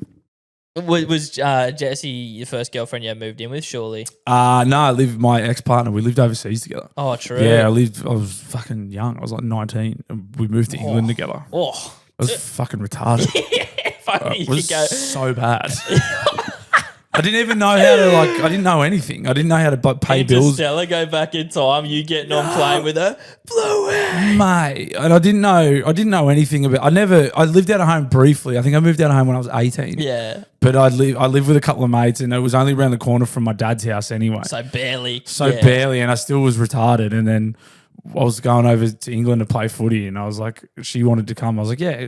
Was Jessie your first girlfriend you moved in with? Surely. No, I lived with my ex-partner. We lived overseas together. Oh, true. Yeah, I was fucking young. I was like 19. And we moved to England together. Oh. I was fucking retarded. Funny, It was so bad. I didn't even know how to I didn't know anything. I didn't know how to pay bills. Stella go back in time. You getting on playing with her, Bluey, mate. And I didn't know anything about. I lived out of home briefly. I think I moved out of home when I was 18. Yeah, but I lived with a couple of mates, and it was only around the corner from my dad's house anyway. so barely, barely, and I still was retarded. And then I was going over to England to play footy, and I was like, she wanted to come. I was like, yeah,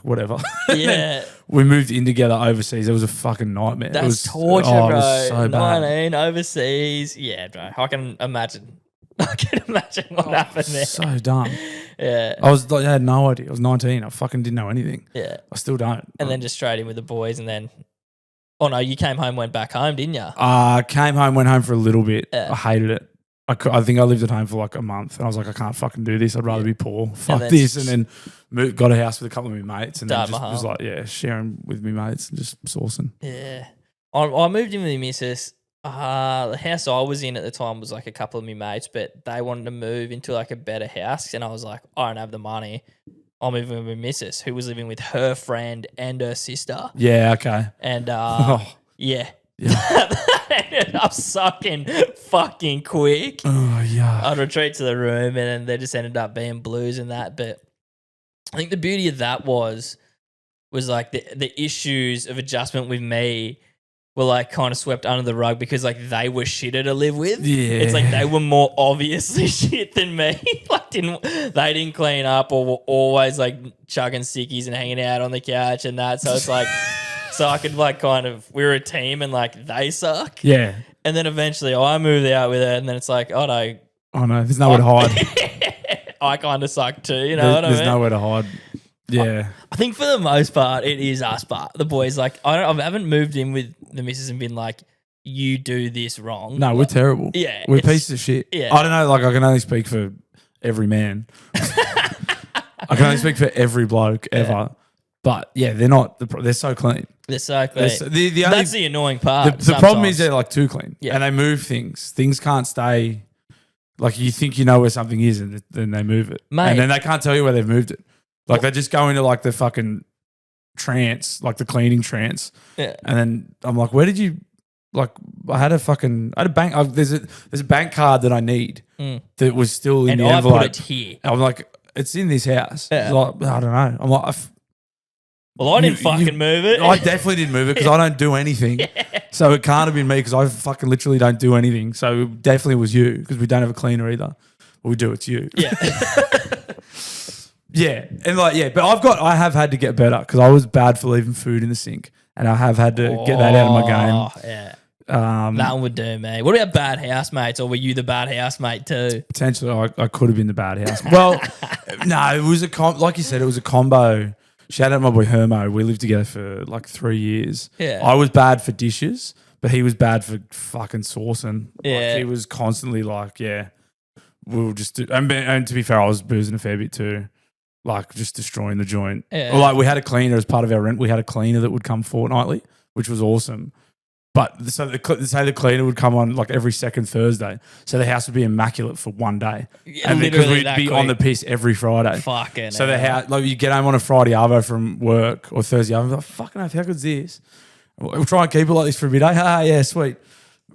whatever. Yeah. We moved in together overseas. It was a fucking nightmare. That's it was torture, It bro. was so bad. 19 overseas. Yeah, bro. I can imagine. What happened there. So dumb. Yeah. I had no idea. I was 19. I fucking didn't know anything. Yeah. I still don't. And then just straight in with the boys, and then. Oh no, you came home, went back home, didn't you? Came home, went home for a little bit. Yeah. I hated it. I think I lived at home for like a month, and I was like, I can't fucking do this. I'd rather be poor. Fuck this. And then got a house with a couple of my mates, and then just was like, sharing with me mates and just sourcing. Yeah. I moved in with my missus. The house I was in at the time was like a couple of my mates, but they wanted to move into like a better house, and I was like, I don't have the money. I'll move in with my missus, who was living with her friend and her sister. Yeah, okay. And yeah. That ended up sucking fucking quick. Oh, yeah. I'd retreat to the room, and then they just ended up being blues and that. But I think the beauty of that was like the issues of adjustment with me were like kind of swept under the rug because like they were shitter to live with. Yeah. It's like they were more obviously shit than me. Like they didn't clean up, or were always like chugging sickies and hanging out on the couch and that. So it's like so I could like kind of, we were a team and like they suck. Yeah. And then eventually I moved out with her, and then it's like, oh no, there's nowhere to hide. I kind of suck too, you know what I mean? There's nowhere to hide. Yeah. I think for the most part, it is us, but the boys, like, I haven't moved in with the missus and been like, you do this wrong. No, we're terrible. Yeah. We're pieces of shit. Yeah. I don't know, like I can only speak for every man. I can only speak for every bloke ever. But yeah, they're so clean. They're so clean. That's the annoying part. The problem is they're like too clean. Yeah. And they move things. Things can't stay, like you think you know where something is, and then they move it. Mate. And then they can't tell you where they've moved it. Like they just go into like the fucking trance, like the cleaning trance. Yeah. And then I'm like, where did you, like I had a bank, there's a bank card that I need that was still in the envelope. I put it here. I'm like, it's in this house. Yeah. Like, I don't know. I'm like, well, I didn't fucking move it. I definitely didn't move it because I don't do anything. Yeah. So it can't have been me because I fucking literally don't do anything. So it definitely was you because we don't have a cleaner either. Well, we do, it's you. Yeah. Yeah. And like, yeah, but I have had to get better because I was bad for leaving food in the sink, and I have had to get that out of my game. Yeah. That one would do, me. What about bad housemates, or were you the bad housemate too? Potentially, I could have been the bad house. Well, no, it was like you said, it was a combo. Shout out my boy Hermo. We lived together for like 3 years. Yeah. I was bad for dishes, but he was bad for fucking saucing. Yeah. Like, he was constantly like, yeah, we'll just do. And to be fair, I was boozing a fair bit too. Like just destroying the joint. Yeah. Or like we had a cleaner as part of our rent. We had a cleaner that would come fortnightly, which was awesome. But so the cleaner would come on like every second Thursday. So the house would be immaculate for one day. Yeah, and because we'd that be quick. on the piss every Friday. Fucking So the house, like you get home on a Friday arvo from work or Thursday arvo, like, fucking oath, how good's this? We'll try and keep it like this for a bit. Yeah, sweet.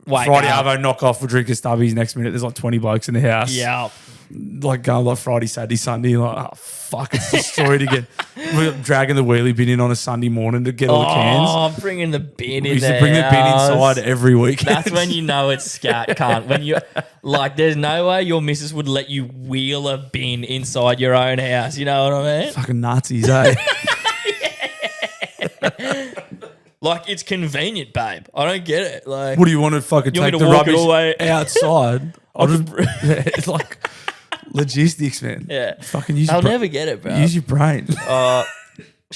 Friday arvo, knock off, we'll drink a stubbies. Next minute, there's like 20 blokes in the house. Yeah. Like going like Friday, Saturday, Sunday, like, oh, fuck, it's destroyed again. We're dragging the wheelie bin in on a Sunday morning to get all the cans. Oh, bringing the bin in there. We used to bring the bin inside every week. That's when you know it's scat, cunt. When you, like, there's no way your missus would let you wheel a bin inside your own house. You know what I mean? Fucking Nazis, eh? Like, it's convenient, babe. I don't get it. Like, what do you want to fucking you take want me the to walk it rubbish all the way outside? I'll just, it's like logistics, man. Yeah. Fucking use I'll your never get it, bro. Use your brain. Shout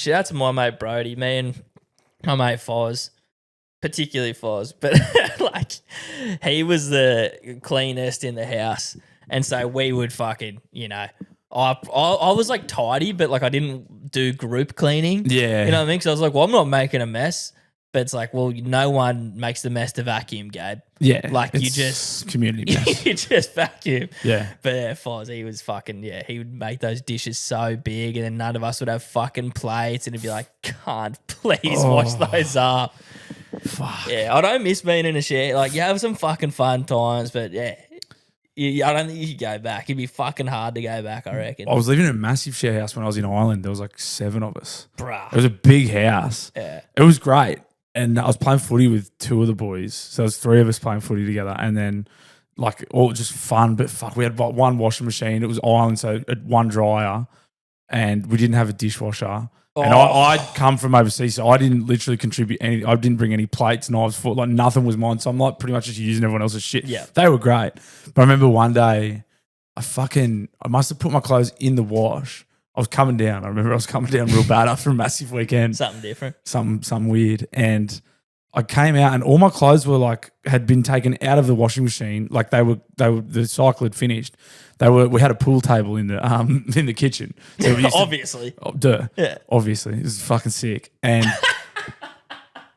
out to my mate Brody, me and my mate Foz, particularly Foz, but like he was the cleanest in the house, and so we would fucking, you know, I was like tidy, but like I didn't do group cleaning. Yeah. You know what I mean? So I was like, well, I'm not making a mess. But it's like, well, no one makes the mess to vacuum, Gabe. Yeah. Like, you it's just community mess. you just vacuum. Yeah. But yeah, Foz, he was fucking, he would make those dishes so big and then none of us would have fucking plates and it'd be like, can't please wash those up. Fuck. Yeah, I don't miss being in a share. Like, you have some fucking fun times, but yeah, I don't think you could go back. It'd be fucking hard to go back, I reckon. I was living in a massive share house when I was in Ireland. There was like 7 of us. Bruh. It was a big house. Yeah. It was great. And I was playing footy with 2 of the boys. So there was 3 of us playing footy together. And then like all just fun, but fuck, we had one washing machine. It was Ireland, so one dryer. And we didn't have a dishwasher. And I'd come from overseas, so I didn't literally contribute any. I didn't bring any plates, knives, fork, like nothing was mine. So I'm like pretty much just using everyone else's shit. Yeah. They were great. But I remember one day, I must have put my clothes in the wash. I was coming down. I remember I was coming down real bad after a massive weekend. Something different. Something weird. And I came out and all my clothes were like, had been taken out of the washing machine. Like the cycle had finished. We had a pool table in the kitchen. So we used Obviously. Yeah. Obviously. It was fucking sick. And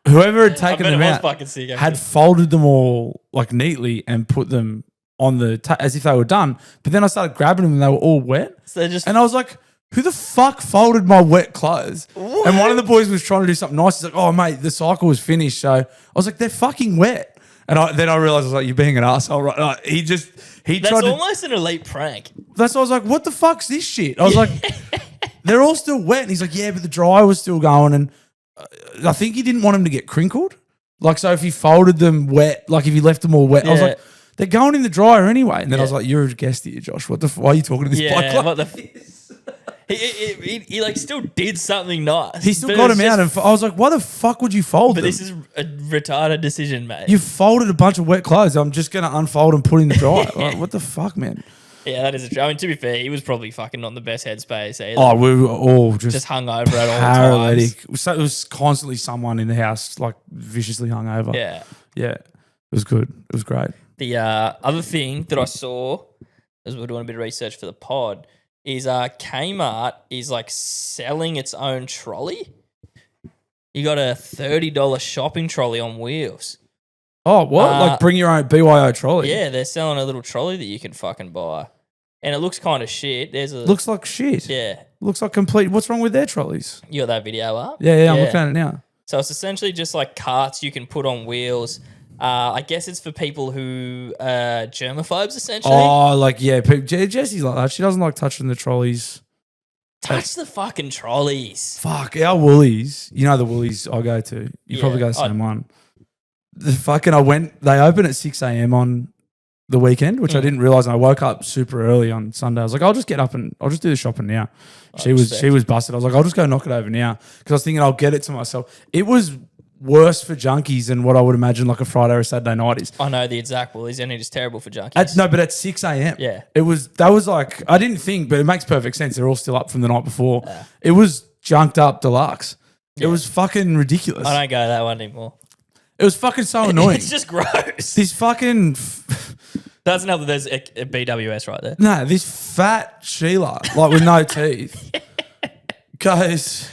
whoever had taken them out fucking sick, had folded them all like neatly and put them on as if they were done. But then I started grabbing them and they were all wet. And I was like, who the fuck folded my wet clothes? What? And one of the boys was trying to do something nice. He's like, oh, mate, the cycle was finished. So I was like, they're fucking wet. And then I realized I was like, you're being an asshole, right? Like, That's almost an elite prank. That's why I was like, what the fuck's this shit? I was like, they're all still wet. And he's like, yeah, but the dryer was still going. And I think he didn't want them to get crinkled. Like, so if he folded them wet, like if he left them all wet, I was like, they're going in the dryer anyway. And then I was like, you're a guest here, Josh. Why are you talking to this bloke like what the this? He like still did something nice. He still got him out, and I was like, "Why the fuck would you fold them?" But this is a retarded decision, mate. You folded a bunch of wet clothes. I'm just gonna unfold and put in the dryer. Like, what the fuck, man? Yeah, that is. I mean, to be fair, he was probably fucking not in the best headspace either. Oh, we were all just hungover at all paralytic. times. So it was constantly someone in the house like viciously hungover. Yeah, it was good. It was great. The other thing that I saw as we were doing a bit of research for the pod is Kmart is like selling its own trolley. You got a $30 shopping trolley on wheels. Oh, what? Like bring your own BYO trolley? Yeah, they're selling a little trolley that you can fucking buy. And it looks kind of shit. Looks like shit. Yeah. Looks like complete. What's wrong with their trolleys? You got that video up? Yeah, I'm looking at it now. So it's essentially just like carts you can put on wheels. I guess it's for people who are germaphobes, essentially. Oh, like, yeah. Jessie's like that. She doesn't like touching the trolleys. Touch the fucking trolleys. Fuck, our Woolies. You know the Woolies I go to. You probably go to the same one. They open at 6 a.m. on the weekend, which I didn't realise. And I woke up super early on Sunday. I was like, I'll just get up and I'll just do the shopping now. She was busted. I was like, I'll just go knock it over now. Because I was thinking I'll get it to myself. It was worse for junkies than what I would imagine like a Friday or a Saturday night is. I know the exact Woolies, and it is terrible for junkies. But at 6 a.m. Yeah. That was like, I didn't think, but it makes perfect sense. They're all still up from the night before. Yeah. It was junked up deluxe. Yeah. It was fucking ridiculous. I don't go to that one anymore. It was fucking so annoying. It's just gross. This fucking... Doesn't help that there's a BWS right there. No, this fat Sheila, like with no teeth, goes...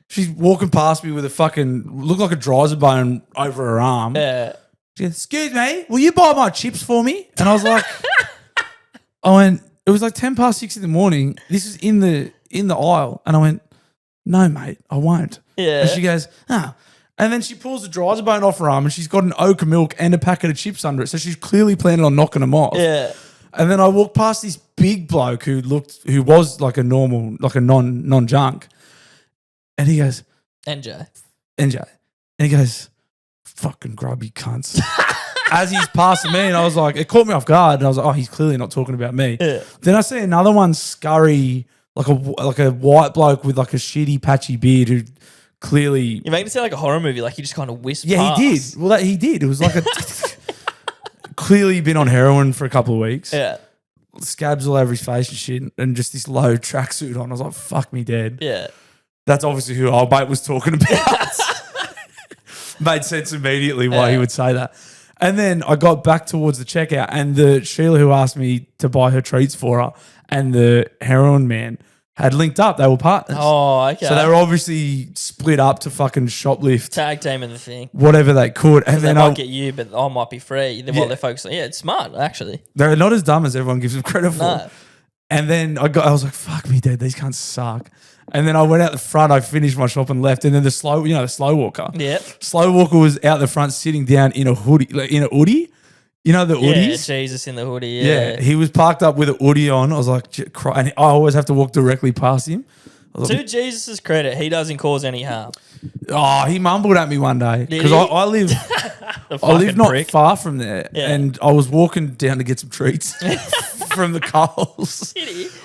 She's walking past me with a fucking, look like a dryzer bone over her arm. Yeah. She goes, excuse me, will you buy my chips for me? And I was like, it was like 10 past 6 in the morning. This is in the aisle. And I went, no, mate, I won't. Yeah. And she goes, oh. And then she pulls the dryzer bone off her arm and she's got an oak of milk and a packet of chips under it. So she's clearly planning on knocking them off. Yeah. And then I walked past this big bloke who was like a normal, like a non-junk. And he goes, NJ. And he goes, fucking grubby cunts. As he's passing me, and I was like, it caught me off guard. And I was like, oh, he's clearly not talking about me. Yeah. Then I see another one scurry, like a white bloke with like a shitty patchy beard who clearly... You make it sound like a horror movie, like he just kind of whisked Yeah, past. he did. Well, he did. It was like a... clearly been on heroin for a couple of weeks. Yeah. Scabs all over his face and shit, and just this low tracksuit on. I was like, fuck me dead. Yeah. That's obviously who old mate was talking about. Made sense immediately why he would say that. And then I got back towards the checkout, and the Sheila who asked me to buy her treats for her and the heroin man had linked up. They were partners. Oh, okay. So they were obviously split up to fucking shoplift. Tag team in the thing. Whatever they could. And They then might get you, but I might be free. While they're focusing. Yeah, it's smart, actually. they're not as dumb as everyone gives them credit for. No. And then I was like, fuck me, dude, these cunts suck. And then I went out the front, I finished my shop and left. And then the slow walker. Yep. Slow walker was out the front sitting down in a hoodie, in a hoodie. You know the hoodies? Yeah, Jesus in the hoodie. Yeah, he was parked up with a hoodie on. I was like, crying. I always have to walk directly past him. To Jesus' credit, he doesn't cause any harm. Oh, he mumbled at me one day because I live not far from there, and I was walking down to get some treats from the Coles.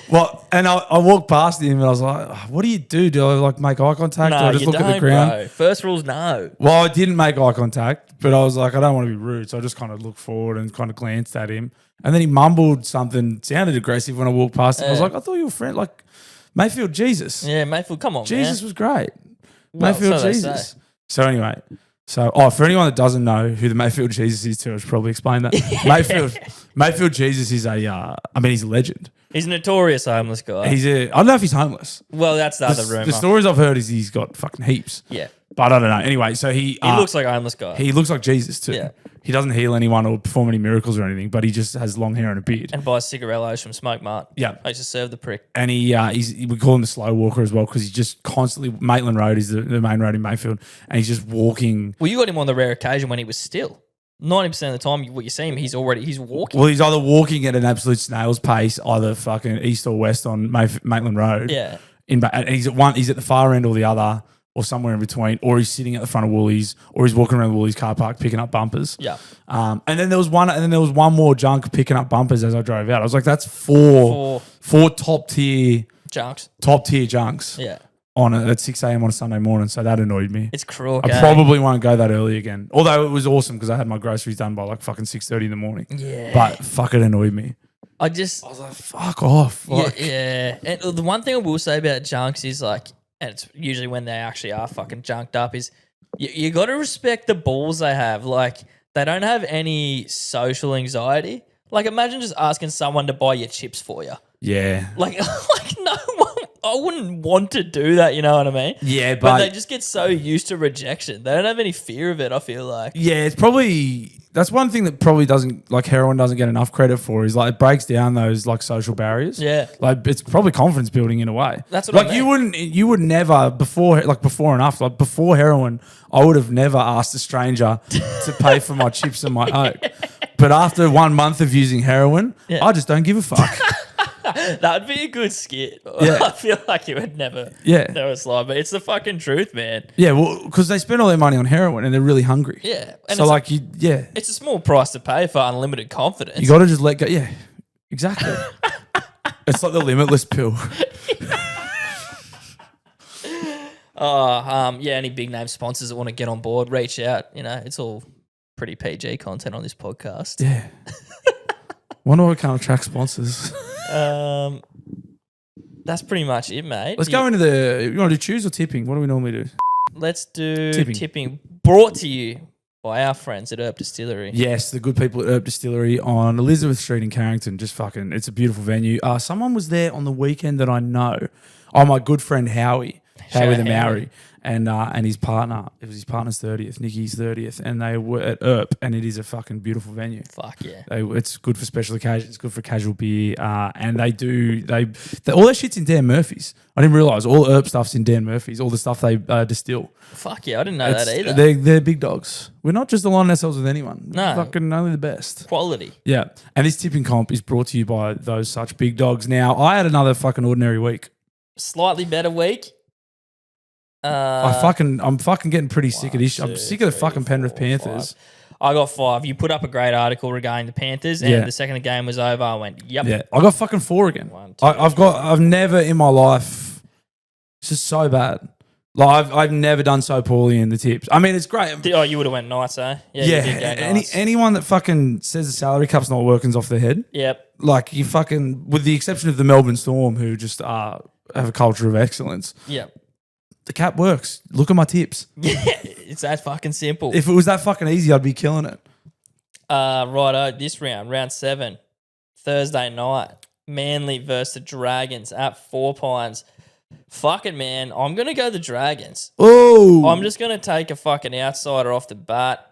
Well, and I walked past him and I was like, "What do you do? Do I like make eye contact or just look at the ground?" Bro. First rule's no. Well, I didn't make eye contact, but I was like, I don't want to be rude, so I just kind of looked forward and kind of glanced at him, and then he mumbled something, sounded aggressive when I walked past him. I was like, I thought you were a friend, like Mayfield Jesus. Yeah, Mayfield, come on, Jesus man. Was great. Well, Mayfield so Jesus. So anyway, for anyone that doesn't know who the Mayfield Jesus is, I should probably explain that. Mayfield Jesus is he's a legend. He's a notorious homeless guy. I don't know if he's homeless. Well, that's the other rumor. The stories I've heard is he's got fucking heaps. Yeah. But I don't know. Anyway, so he looks like a homeless guy. He looks like Jesus too. Yeah. He doesn't heal anyone or perform any miracles or anything, but he just has long hair and a beard. And buys cigarillos from Smoke Mart. Yeah. I used to serve the prick. And we call him the slow walker as well because he's just constantly, Maitland Road is the main road in Mayfield, and he's just walking. Well, you got him on the rare occasion when he was still. 90% of the time, what you see him, he's walking. Well, he's either walking at an absolute snail's pace, either fucking east or west on Maitland Road. Yeah. And he's at the far end or the other, or somewhere in between, or he's sitting at the front of Woolies, or he's walking around the Woolies car park picking up bumpers. Yeah. And then there was one more junk picking up bumpers as I drove out. I was like, that's four top tier junks. Yeah. At 6 a.m. on a Sunday morning, so that annoyed me. It's cruel. I probably won't go that early again. Although it was awesome because I had my groceries done by like fucking 6:30 in the morning. Yeah. But fuck, it annoyed me. I was like, fuck off. Yeah. And the one thing I will say about junks is like, and it's usually when they actually are fucking junked up, is you got to respect the balls they have. Like, they don't have any social anxiety. Like, imagine just asking someone to buy your chips for you. Yeah. Like no one, I wouldn't want to do that, you know what I mean? Yeah, but they just get so used to rejection. They don't have any fear of it, I feel like. Yeah, it's probably, that's one thing that probably doesn't, like heroin doesn't get enough credit for, is like it breaks down those like social barriers. Yeah. Like it's probably confidence building in a way. That's what like I mean. you would never before and after, like before heroin, I would have never asked a stranger to pay for my chips and my Oak. But after 1 month of using heroin, I just don't give a fuck. That would be a good skit. Yeah. I feel like you would never slide, but it's the fucking truth, man. Yeah, well, because they spend all their money on heroin and they're really hungry. Yeah. And so it's a small price to pay for unlimited confidence. You got to just let go. Yeah, exactly. It's like the limitless pill. Any big name sponsors that want to get on board, reach out. You know, it's all pretty PG content on this podcast. Yeah. Wonder why we can't attract sponsors. That's pretty much it, mate. Let's go into the. You want to do choose or tipping? What do we normally do? Let's do tipping. Brought to you by our friends at Herb Distillery. Yes, the good people at Herb Distillery on Elizabeth Street in Carrington. Just fucking, it's a beautiful venue. Someone was there on the weekend that I know. Oh, my good friend Howie the Maori. And his partner, it was his partner's 30th, Nikki's 30th, and they were at Earp, and it is a fucking beautiful venue. Fuck yeah. It's good for special occasions, it's good for casual beer, and all their shit's in Dan Murphy's. I didn't realise all Earp stuff's in Dan Murphy's, all the stuff they distill. Fuck yeah, I didn't know that either. They're big dogs. We're not just aligning ourselves with anyone. No. We're fucking only the best. Quality. Yeah, and this tipping comp is brought to you by those such big dogs. Now, I had another fucking ordinary week. Slightly better week. I'm fucking getting pretty sick of this. I'm sick of the fucking Penrith Panthers. 5. I got 5. You put up a great article regarding the Panthers, and the second the game was over, I went, yep. Yeah, I got fucking 4 again. 1, 2, I've never in my life. It's just so bad. Like I've never done so poorly in the tips. I mean, it's great. Oh, you would have went Knights, eh? Yeah. You did go Knights. Anyone that fucking says the salary cup's not working's off their head. Yep. Like you fucking, with the exception of the Melbourne Storm, who just have a culture of excellence. Yep. The cap works. Look at my tips. Yeah, it's that fucking simple. If it was that fucking easy, I'd be killing it. Righto, this round 7, Thursday night. Manly versus the Dragons at 4 Pines. Fuck it, man. I'm going to go the Dragons. Oh, I'm just going to take a fucking outsider off the bat.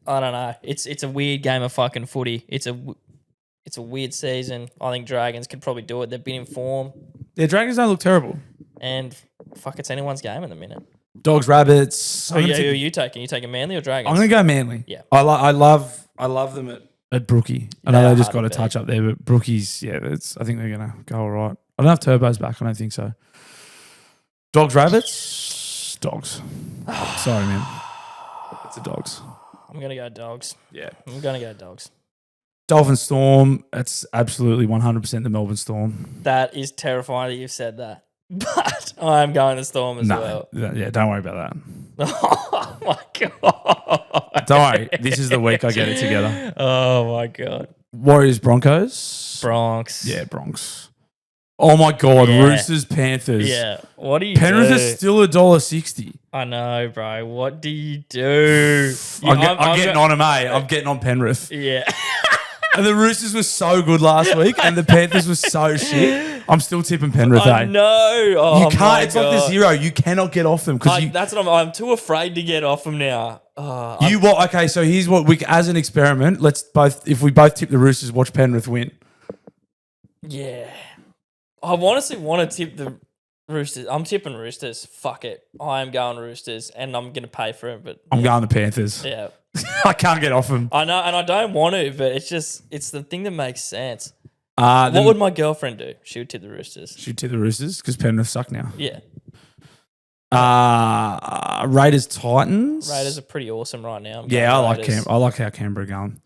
I don't know. It's a weird game of fucking footy. It's a weird season. I think Dragons could probably do it. They've been in form. Yeah, Dragons don't look terrible. And fuck, it's anyone's game in the minute. Dogs, Rabbits. Who are you taking? You taking Manly or Dragons? I'm going to go Manly. Yeah. I love them at Brookie. I know Yeah, they just hard got a to touch up there, but Brookie's, I think they're going to go all right. I don't have Turbo's back. I don't think so. Dogs, Rabbits. Dogs. Sorry, man. It's the Dogs. I'm going to go Dogs. Yeah. I'm going to go Dogs. Dolphin Storm. That's absolutely 100% the Melbourne Storm. That is terrifying that you've said that. But I'm going the Storm as well. Yeah, don't worry about that. Oh, my God. Don't worry. This is the week I get it together. Oh, my God. Warriors, Broncos. Bronx. Yeah, Bronx. Oh, my God. Yeah. Roosters, Panthers. Yeah. What do you Penrith do? is still $1.60. I know, bro. What do you do? I'm getting on them, eh? I'm getting on Penrith. Yeah. And the Roosters were so good last week, and the Panthers were so shit. I'm still tipping Penrith, I eh? know. Oh, You can't. my It's like the God. zero. You cannot get off them because That's what I'm too afraid to get off them now. Okay, so here's what we as an experiment. Let's both, if we both tip the Roosters, watch Penrith win. Yeah. I honestly want to tip the Roosters. I'm tipping Roosters. Fuck it. I am going Roosters, and I'm going to pay for it. But I'm going the Panthers. yeah. I can't get off them. I know, and I don't want to, but it's the thing that makes sense. What What would my girlfriend do? She would tip the Roosters. should tip the Roosters because Penrith suck now. Yeah. Raiders, Titans. Raiders are pretty awesome right now. I like how Canberra are going.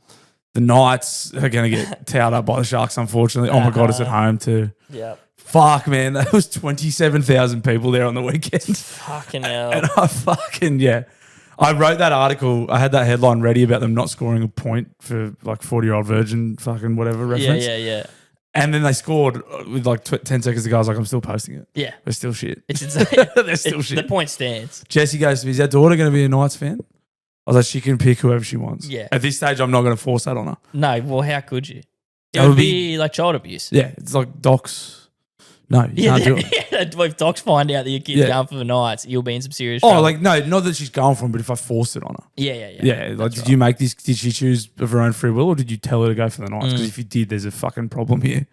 The Knights are going to get towed up by the Sharks, unfortunately. Oh my God, it's at home too. Yeah. Fuck, man, there was 27,000 people there on the weekend. Fucking hell. And I wrote that article. I had that headline ready about them not scoring a point for like 40-year-old virgin fucking whatever reference. Yeah. And then they scored with like 10 seconds ago. I was like, I'm still posting it. Yeah. They're still shit. It's insane. They're still shit. The point stands. Jesse goes to me, is our daughter going to be a Knights fan? I was like, she can pick whoever she wants. Yeah. At this stage, I'm not going to force that on her. No, well, how could you? It That would would be like child abuse. Yeah, it's like docs. No, you can't do it. If docs find out that your kid's Yeah. going for the Knights, you'll be in some serious trouble. Oh, like, no, not that she's going for him, but if I forced it on her. Yeah. Yeah, like, did you make this? Did she choose of her own free will, or did you tell her to go for the Knights? Because if you did, there's a fucking problem here.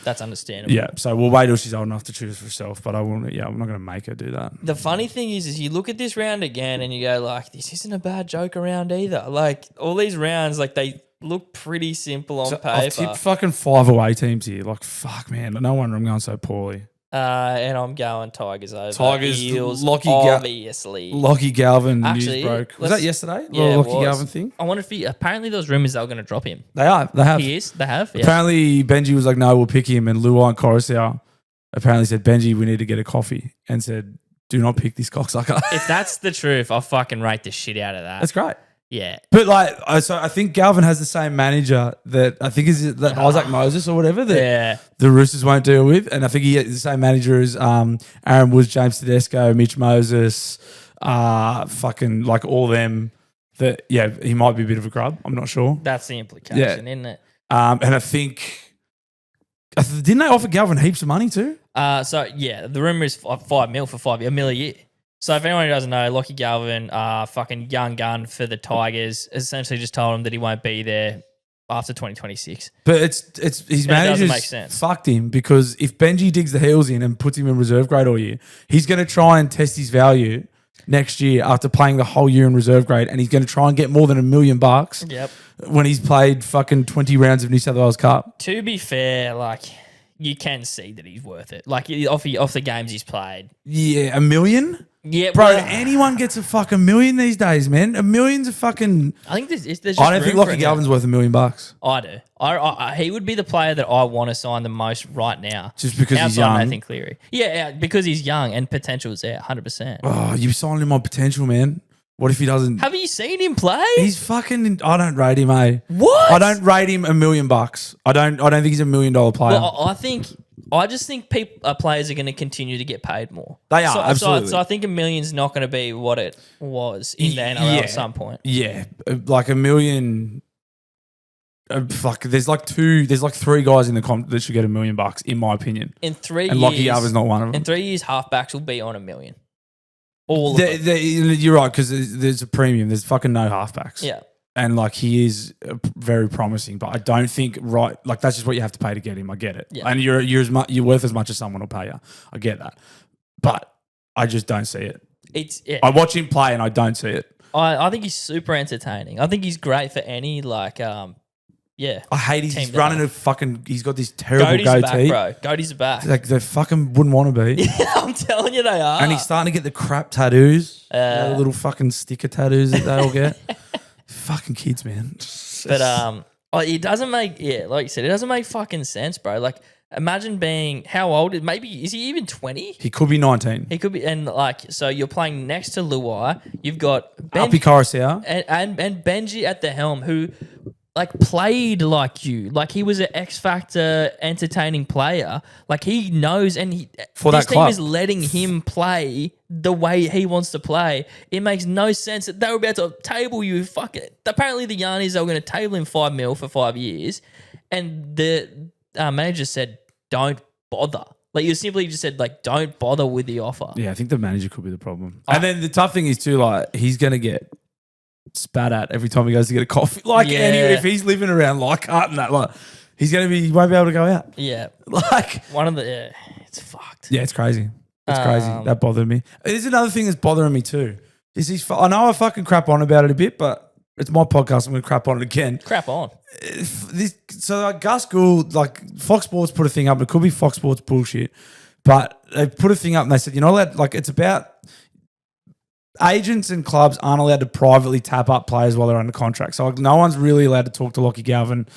That's understandable. Yeah, so we'll wait till she's old enough to choose for herself. But I won't. Yeah, I'm not going to make her do that. The funny thing is you look at this round again and you go like, this isn't a bad joke around either. Like all these rounds, like they look pretty simple on paper. I've tipped fucking 5 away teams here. Like fuck, man. No wonder I'm going so poorly. And I'm going Tigers over. Tigers, Eels, Lockie obviously. Lockie Galvin Actually, news broke. Was that yesterday? Yeah, it Lockie was. Galvin thing. I wonder if apparently there was rumours they were going to drop him. They are. They have. He is. They have. Yeah. Apparently, Benji was like, "No, we'll pick him." And Luai and Coruscant apparently said, "Benji, we need to get a coffee," and said, "Do not pick this cocksucker." If that's the truth, I'll fucking rate the shit out of that. That's great. Yeah. But like, so I think Galvin has the same manager that I think is that Isaac Moses or whatever that the Roosters won't deal with, and I think he has the same manager as Aaron Woods, James Tedesco, Mitch Moses, fucking like all them. That he might be a bit of a grub. I'm not sure. That's the implication, isn't it? And I think didn't they offer Galvin heaps of money too? The rumor is $5 million for 5 years, $1 million a year. So if anyone who doesn't know, Lockie Galvin, fucking young gun for the Tigers, essentially just told him that he won't be there after 2026. But it's his doesn't make manager's sense. fucked him because if Benji digs the heels in and puts him in reserve grade all year, he's going to try and test his value next year after playing the whole year in reserve grade, and he's going to try and get more than $1 million Yep. when he's played fucking 20 rounds of New South Wales Cup. To be fair, like you can see that he's worth it. Like off the games he's played. Yeah, $1 million? Yeah, Bro, well, anyone gets a fucking $1 million these days, man. $1 million's a fucking... I think there's just I don't think room for Lockie it Galvin's now. worth $1 million. I do. He would be the player that I want to sign the most right now. Just because he's outside young? Nathan Cleary. Yeah, because he's young and potential is there, 100%. Oh, you signed him on potential, man. What if he doesn't... Have you seen him play? He's fucking... I don't rate him, eh? What? I don't rate him $1 million. I don't think he's $1 million player. Well, I just think players are going to continue to get paid more. They are, absolutely. So I think $1 million's not going to be what it was in the NRL at some point. Yeah, like $1 million. There's like three guys in the comp that should get $1 million, in my opinion. In 3 and years, Lockie Garver's not one of them. In 3 years, halfbacks will be on $1 million. All of them. You're right, because there's a premium. There's fucking no halfbacks. Yeah. And like he is very promising, but I don't think like that's just what you have to pay to get him. I get it. Yeah. And you're worth as much as someone will pay you. I get that, but I just don't see it. I watch him play and I don't see it. I think he's super entertaining. I think he's great for any I hate he's running he's got this terrible Goatee's goatee. back, bro. Goatee's back. Like they fucking wouldn't want to be. Yeah, I'm telling you they are. And he's starting to get the crap tattoos. The little fucking sticker tattoos that they all get. Fucking kids, man. But it doesn't make like you said, it doesn't make fucking sense, bro. Like imagine being how old? Maybe is he even 20? He could be 19. He could be, and like so you're playing next to Luai. You've got Benji Coruscant and Benji at the helm who like played like you, like he was an X Factor entertaining player. Like he knows, and this team is letting him play the way he wants to play. It makes no sense that they were about to table you. Fuck it. Apparently the Yarnies are going to table him $5 million for 5 years, and the manager said, "Don't bother." Like you simply just said, like, "Don't bother with the offer." Yeah, I think the manager could be the problem. And then the tough thing is too, like he's going to get spat at every time he goes to get a coffee. Like, if he's living around Leichhardt and that, like, he won't be able to go out. Yeah. Like, it's fucked. Yeah, it's crazy. It's crazy. That bothered me. There's another thing that's bothering me too. I know I fucking crap on about it a bit, but it's my podcast. I'm going to crap on it again. Crap on. Gus Gould, like, Fox Sports put a thing up. It could be Fox Sports bullshit, but they put a thing up and they said, you're not allowed, like, it's about agents and clubs aren't allowed to privately tap up players while they're under contract. So like, no one's really allowed to talk to Lockie Galvin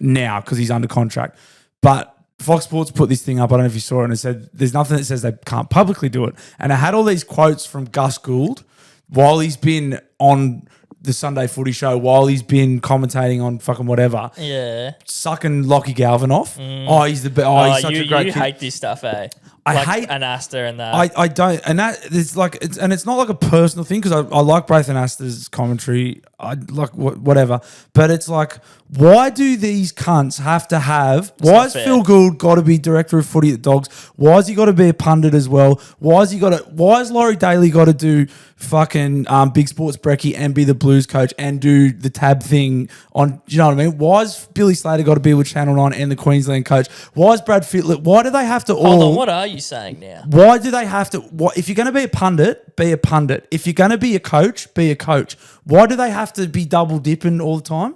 now because he's under contract. But Fox Sports put this thing up. I don't know if you saw it, and it said there's nothing that says they can't publicly do it. And it had all these quotes from Gus Gould while he's been on the Sunday Footy Show, while he's been commentating on fucking whatever. Yeah, sucking Lockie Galvin off. Oh, he's the best. Oh, he's such a great kid. You hate this stuff, eh? I like hate Anasta and that. I don't, and that it's like it's not like a personal thing because I like Braith Anasta's commentary. I like whatever, but it's like, why do these cunts have to have? Why has Phil Gould got to be director of footy at Dogs? Why has he got to be a pundit as well? Why has Laurie Daly got to do fucking Big Sports Brekkie and be the Blues coach and do the tab thing on? Do you know what I mean? Why has Billy Slater got to be with Channel 9 and the Queensland coach? Why is Brad Fittler? Why do they have to all? Hold on, what are you saying now? Why do they have to? If you're going to be a pundit, be a pundit. If you're going to be a coach, be a coach. Why do they have to be double dipping all the time?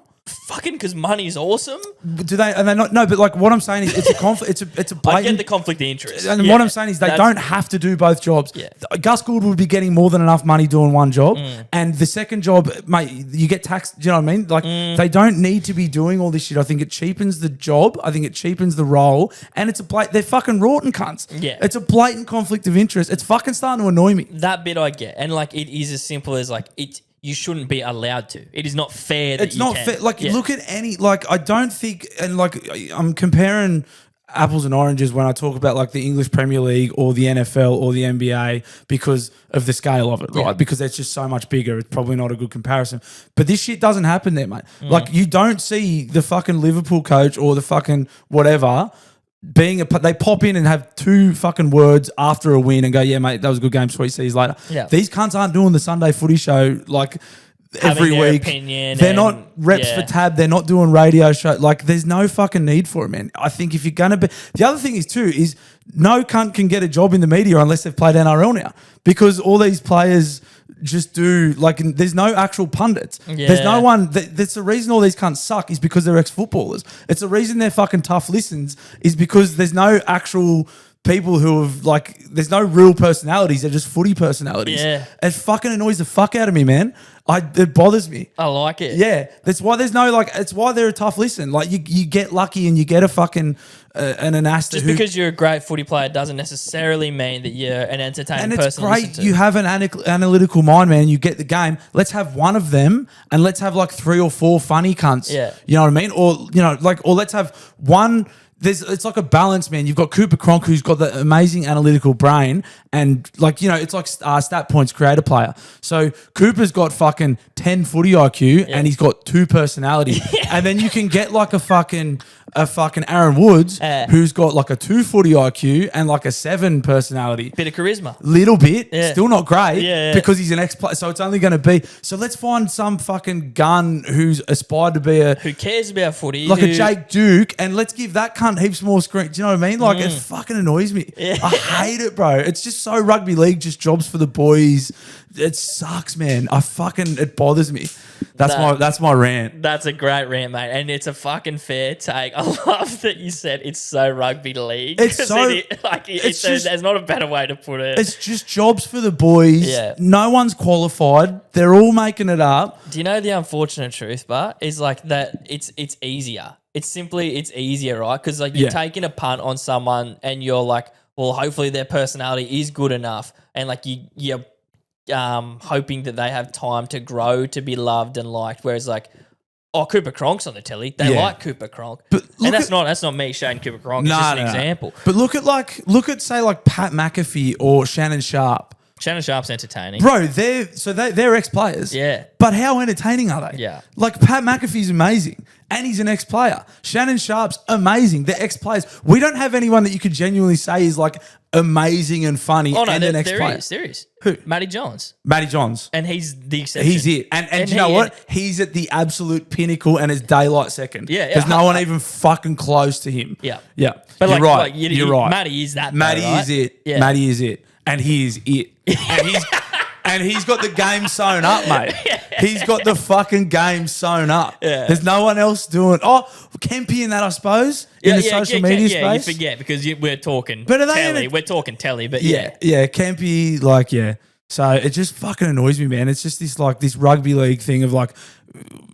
Fucking because money's awesome. Do they? And they not? No, but like what I'm saying is, it's a conflict. It's a blatant. I get the conflict of interest. And what I'm saying is, they don't have to do both jobs. Yeah. Gus Gould would be getting more than enough money doing one job, and the second job, mate, you get taxed. Do you know what I mean? Like they don't need to be doing all this shit. I think it cheapens the job. I think it cheapens the role, and it's they're fucking rotten cunts. Yeah, it's a blatant conflict of interest. It's fucking starting to annoy me. That bit I get, and like it is as simple as like it. You shouldn't be allowed to. It is not fair that it's not fair. Like, look at any, like, I don't think, and like, I'm comparing apples and oranges when I talk about like the English Premier League or the NFL or the NBA because of the scale of it, right? Because it's just so much bigger. It's probably not a good comparison. But this shit doesn't happen there, mate. Like, you don't see the fucking Liverpool coach or the fucking whatever they pop in and have two fucking words after a win and go, yeah, mate, that was a good game, sweet, see you later. Yeah. These cunts aren't doing the Sunday Footy Show like every week. They're not reps for Tab. They're not doing radio show. Like, there's no fucking need for it, man. I think if you're going to be... The other thing is, too, is no cunt can get a job in the media unless they've played NRL now because all these players just do... Like, there's no actual pundits. Yeah. There's no one... That's the reason all these cunts suck is because they're ex-footballers. It's the reason they're fucking tough listens is because there's no actual... people who have like, there's no real personalities. They're just footy personalities. Yeah. It fucking annoys the fuck out of me, man. It bothers me. I like it. Yeah. That's why there's no like, it's why they're a tough listen. Like you get lucky and you get a fucking, an Anasta. Just because you're a great footy player doesn't necessarily mean that you're an entertaining person. And it's great. You have an analytical mind, man. You get the game. Let's have one of them and let's have like 3 or 4 funny cunts. Yeah. You know what I mean? Or, you know, like, or let's have one it's like a balance, man. You've got Cooper Cronk, who's got the amazing analytical brain, and like, you know, it's like stat points creator player. So Cooper's got fucking 10 footy IQ and he's got 2 personality. And then you can get like a fucking Aaron Woods who's got like a 2 footy IQ and like a 7 personality. Bit of charisma. Little bit. Still not great because he's an ex-player. So it's only going to be. So let's find some fucking gun who's aspired to be who cares about footy. Like a Jake Duke, and let's give that cunt heaps more screen. Do you know what I mean? Like, it fucking annoys me. I hate it, bro. It's just so rugby league, just jobs for the boys. It sucks, man. It bothers me. That's my rant. That's a great rant, mate. And it's a fucking fair take. I love that you said it's so rugby league. It's so there's not a better way to put it. It's just jobs for the boys. Yeah. No one's qualified. They're all making it up. Do you know the unfortunate truth, but is like that it's easier. It's easier, right? Because like you're taking a punt on someone and you're like, well, hopefully their personality is good enough, and like you're hoping that they have time to grow, to be loved and liked. Whereas like, Cooper Cronk's on the telly. They like Cooper Cronk, and that's not me showing Cooper Cronk. It's just an example. But look at say like Pat McAfee or Shannon Sharp. Shannon Sharp's entertaining, bro. They're ex-players. Yeah, but how entertaining are they? Yeah, like Pat McAfee's amazing, and he's an ex-player. Shannon Sharp's amazing. They're ex-players. We don't have anyone that you could genuinely say is like amazing and funny and an ex-player. There is. Who? Matty Johns, and he's the exception. He's it, and you know what? He's at the absolute pinnacle, and it's daylight second. Yeah, there's no one even fucking close to him. Yeah. But you're right. You're right. Matty is that. Matty is it. Yeah. Matty is it, and he is it. And he's got the game sewn up, mate. He's got the fucking game sewn up. Yeah. There's no one else doing. Kempy in that, I suppose, in the social media space. Yeah, you forget because we're talking telly. We're talking telly, but yeah, Kempy, like, yeah. So it just fucking annoys me, man. It's just this rugby league thing of like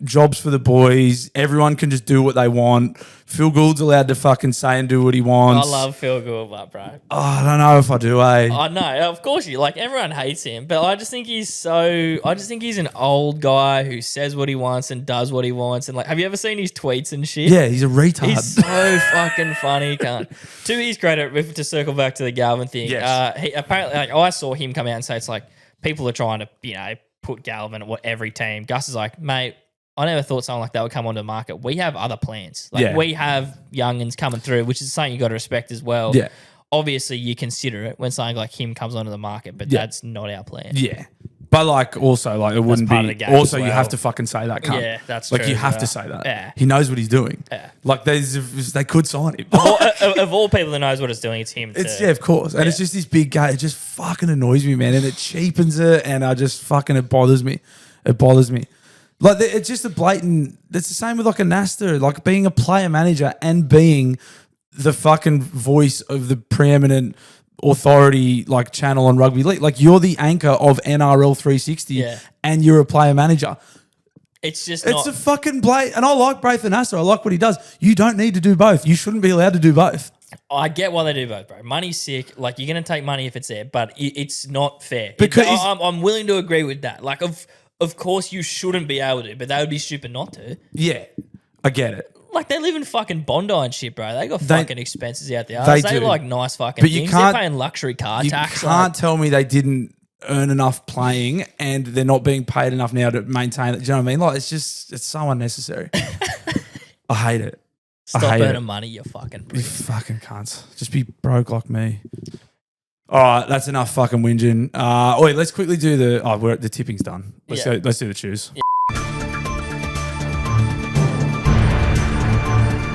jobs for the boys. Everyone can just do what they want. Phil Gould's allowed to fucking say and do what he wants. I love Phil Gould, bro. Oh, I don't know if I do, I know, of course you like. Everyone hates him, but I just think he's an old guy who says what he wants and does what he wants. And like, have you ever seen his tweets and shit? Yeah, he's a retard. He's so fucking funny, cunt. To his credit, to circle back to the Galvin thing, he apparently, like, I saw him come out and say it's like people are trying to, put Galvin at every team. Gus is like, mate, I never thought something like that would come onto the market. We have other plans. We have youngins coming through, which is something you got to respect as well. Yeah. Obviously, you consider it when something like him comes onto the market, but that's not our plan. Yeah. But like, also, like, it wouldn't part be. Of the game also, as well. you have to fucking say that, cunt. Yeah, that's like, true. you have to say that. Yeah. He knows what he's doing. Yeah. Like, they could sign him. Of all people that knows what it's doing, it's him. Of course. And it's just this big guy. It just fucking annoys me, man. And it cheapens it. And it bothers me. It bothers me. Like, it's just a blatant. It's the same with like a Nasta. Like, being a player manager and being the fucking voice of the preeminent authority like channel on rugby league. Like, you're the anchor of NRL 360 and you're a player manager. It's a fucking blatant. And I like Braith Anasta. I like what he does. You don't need to do both. You shouldn't be allowed to do both. I get why they do both, bro. Money's sick. Like, you're going to take money if it's there, but it's not fair. Because I'm willing to agree with that. Like, of course you shouldn't be able to, but that would be stupid not to. Yeah, I get it. Like, they live in fucking Bondi and shit, bro. They got fucking expenses out there. They do like nice fucking things. They're paying luxury car tax. You can't tell me they didn't earn enough playing and they're not being paid enough now to maintain it. Do you know what I mean? Like, it's so unnecessary. I hate it. Stop earning money, you fucking prick. You fucking cunts. Just be broke like me. All right, that's enough fucking whinging. Wait, let's quickly do the tipping's done. Let's do the choose. Yeah.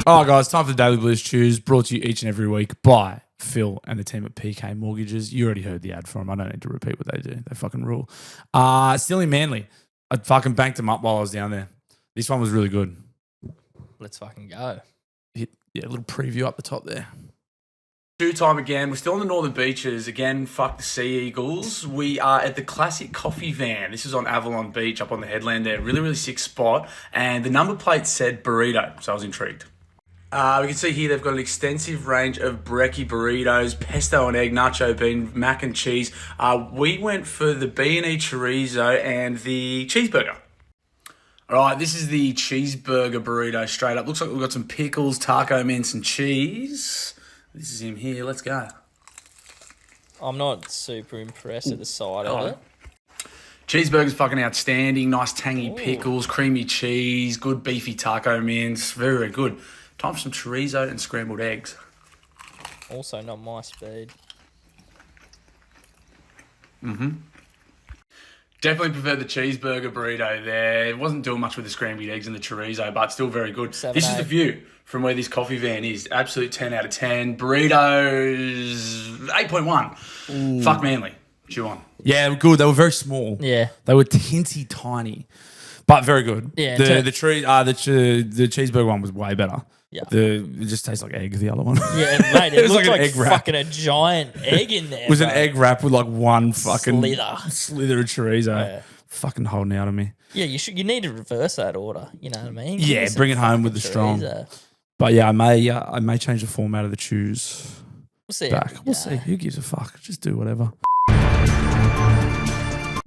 All right, guys, time for the Daily Blues Choose, brought to you each and every week by Phil and the team at PK Mortgages. You already heard the ad for them. I don't need to repeat what they do. They fucking rule. Still in Manly. I fucking banked them up while I was down there. This one was really good. Let's fucking go. A little preview up the top there. Time again. We're still on the Northern Beaches. Again, fuck the Sea Eagles. We are at the Classic Coffee Van. This is on Avalon Beach up on the headland there. Really, really sick spot. And the number plate said burrito, so I was intrigued. We can see here they've got an extensive range of brekkie burritos, pesto and egg, nacho bean, mac and cheese. We went for the B&E chorizo and the cheeseburger. All right, this is the cheeseburger burrito straight up. Looks like we've got some pickles, taco mince, and cheese. This is him here. Let's go. I'm not super impressed at the side of it. Cheeseburger's fucking outstanding. Nice tangy pickles, creamy cheese, good beefy taco mince. Very, very good. Time for some chorizo and scrambled eggs. Also not my speed. Definitely prefer the cheeseburger burrito there. It wasn't doing much with the scrambled eggs and the chorizo, but still very good. This is the view from where this coffee van is. Absolute 10 out of 10. Burritos, 8.1. Fuck Manly. Chew on. Yeah, good. They were very small. Yeah. They were teensy tiny, but very good. Yeah. The cheeseburger one was way better. Yeah. It just tastes like egg, the other one. Yeah, mate, it looked like an egg wrap. fucking a giant egg in there. It was an egg wrap with like one fucking slither of chorizo. Yeah. Fucking holding out on me. Yeah, you need to reverse that order. You know what I mean? Yeah, bring it home with the strong. But yeah, I may change the format of the chews. We'll see. Back. We'll see. Who gives a fuck? Just do whatever.